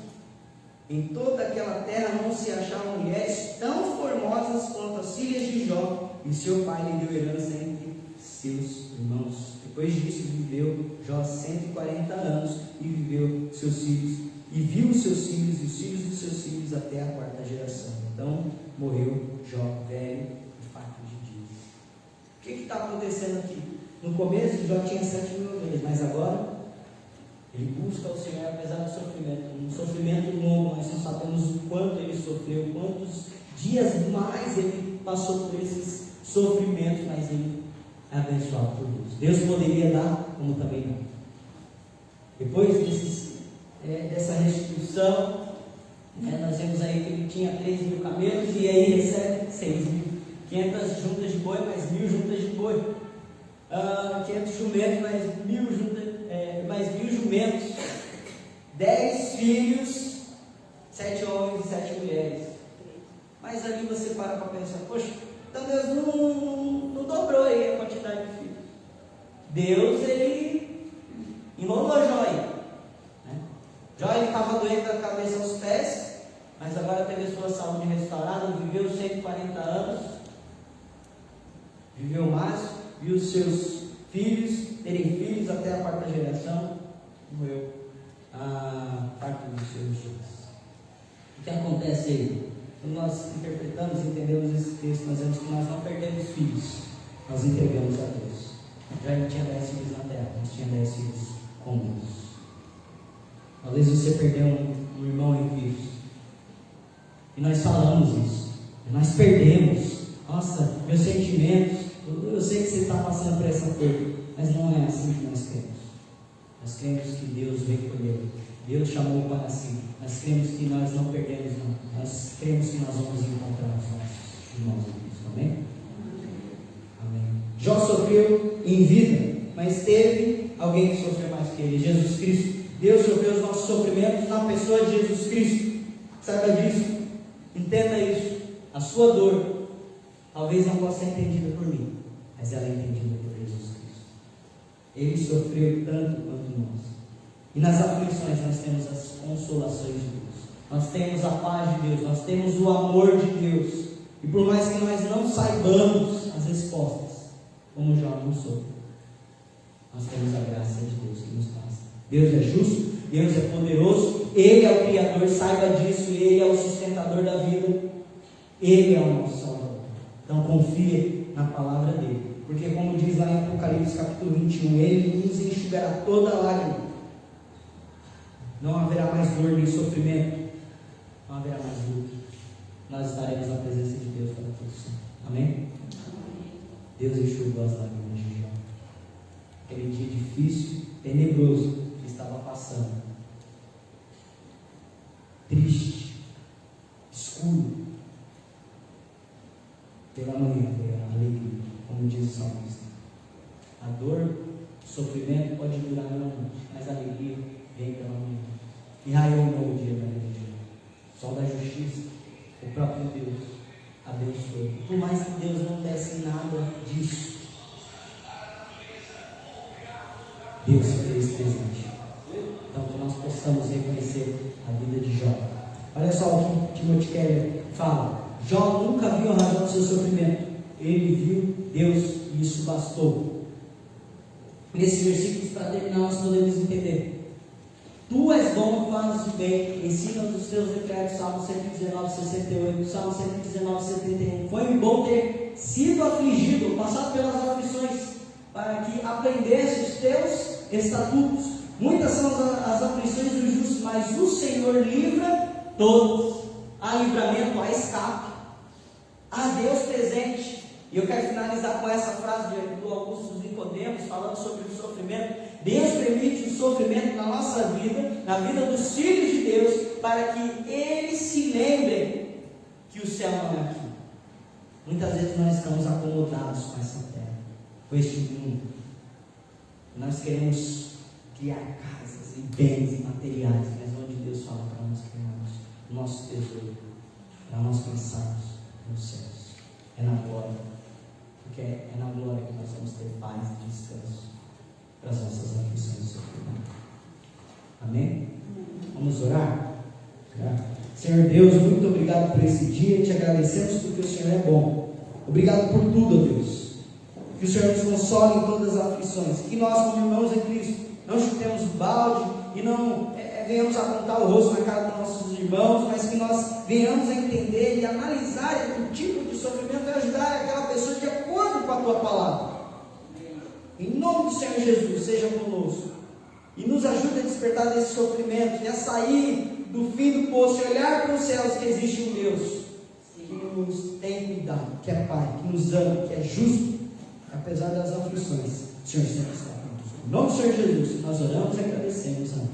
Em toda aquela terra não se achavam mulheres tão formosas quanto as filhas de Jó, e seu pai lhe deu herança entre seus irmãos. Depois disso viveu Jó 140 anos, e viveu seus filhos, e viu os seus filhos e os filhos dos seus filhos até a 4ª geração. Então morreu Jó velho e farto de dias. O que está acontecendo aqui? No começo Jó tinha 7.000 ovelhas, mas agora ele busca o Senhor apesar do sofrimento. Um sofrimento longo, nós não sabemos o quanto ele sofreu, quantos dias mais ele passou por esses sofrimentos, mas ele é abençoado por Deus. Deus poderia dar, como também não. Depois dessa restituição, nós vemos aí que ele tinha 3.000 camelos, e aí recebe 6.500 juntas de boi, mais 1.000 juntas de boi, 500 jumentos, mais 1.000 jumentos, 10 filhos, 7 homens e 7 mulheres. Mas ali você para pensar: poxa, então Deus não dobrou aí a quantidade de filhos. Deus, ele enrolou Jó aí, né? Jó, ele estava doente da cabeça aos pés, mas agora teve sua saúde restaurada, viveu 140 anos, viveu mais, viu os seus filhos terem filhos até a quarta geração, morreu a parte dos seus dias. O que acontece aí? Quando nós interpretamos e entendemos esse texto, nós vemos que nós não perdemos filhos, nós entregamos a Deus. Já ele tinha 10 filhos na terra, nós tínhamos 10 filhos com Deus. Talvez você perdeu um irmão em Cristo, e nós falamos isso, nós perdemos. Nossa, meus sentimentos, eu sei que você está passando por essa coisa, mas não é assim que nós cremos. Nós cremos que Deus recolheu, Deus chamou para si. Nós cremos que nós não perdemos, não. Nós cremos que nós vamos encontrar os nossos irmãos em Cristo. Amém? Amém. Jó sofreu em vida, mas teve alguém que sofreu mais que ele, Jesus Cristo. Deus sofreu os nossos sofrimentos na pessoa de Jesus Cristo. Saiba disso. Entenda isso. A sua dor talvez não possa ser entendida por mim, mas ela é entendida por Jesus Cristo. Ele sofreu tanto quanto nós. E nas aflições nós temos as consolações de Deus, nós temos a paz de Deus, nós temos o amor de Deus. E por mais que nós não saibamos as respostas, como Jó não soube, nós temos a graça de Deus que nos basta. Deus é justo, Deus é poderoso, Ele é o Criador, saiba disso, Ele é o sustentador da vida, Ele é o nosso Salvador. Então confie na palavra dEle, porque como diz lá em Apocalipse capítulo 21, Ele nos enxugará toda a lágrima. Não haverá mais dor nem sofrimento, não haverá mais luto. Nós estaremos na presença de Deus para todos sempre. Amém? Deus enxugou as lágrimas de Jó. Aquele dia difícil, tenebroso que estava passando, triste, escuro, pela manhã veio a alegria, como diz o salmista. A dor, o sofrimento pode durar uma noite, mas a alegria vem pela manhã. E raiou um novo dia da alegria. O sol da justiça, o próprio Deus abençoou. Por mais que Deus não desse nada disso, Deus se fez presente. Então que nós possamos reconhecer a vida de Jó. Olha só o que Timothy Keller fala. Jó nunca viu a razão do seu sofrimento. Ele viu Deus e isso bastou. Nesses versículos, para terminar, nós podemos entender. Tu és bom, fazes o bem, ensina os teus decretos. Salmo 119, 68, Salmo 119, 71. Foi bom ter sido afligido, passado pelas aflições, para que aprendesse os teus estatutos. Muitas são as aflições do justo, mas o Senhor livra todos. Há livramento, há escape, há Deus presente. E eu quero finalizar com essa frase do Augusto Nicodemos, falando sobre o sofrimento. Deus permite o sofrimento na nossa vida, na vida dos filhos de Deus, para que eles se lembrem que o céu não é aqui. Muitas vezes nós estamos acomodados com essa terra, com este mundo. Nós queremos criar casas e bens e materiais, mas onde Deus fala para nós criarmos o nosso tesouro, para nós pensarmos nos céus, é na glória, porque é na glória que nós vamos ter paz e descanso para as nossas aflições e sofrimento. Amém? Vamos orar? Senhor Deus, muito obrigado por esse dia, te agradecemos porque o Senhor é bom. Obrigado por tudo, ó Deus. Que o Senhor nos console em todas as aflições, que nós, como irmãos em Cristo, não chutemos o balde e não venhamos apontar o rosto na cara dos nossos irmãos, mas que nós venhamos a entender e analisar o tipo de sofrimento e ajudar aquela pessoa de acordo com a tua palavra. Em nome do Senhor Jesus, seja conosco e nos ajude a despertar desse sofrimento e a sair do fim do poço e olhar para os céus, que existe um Deus que nos tem cuidado, que é Pai, que nos ama, que é justo, apesar das aflições. O Senhor sempre está conosco. Em nome do Senhor Jesus, nós oramos e agradecemos. Amém.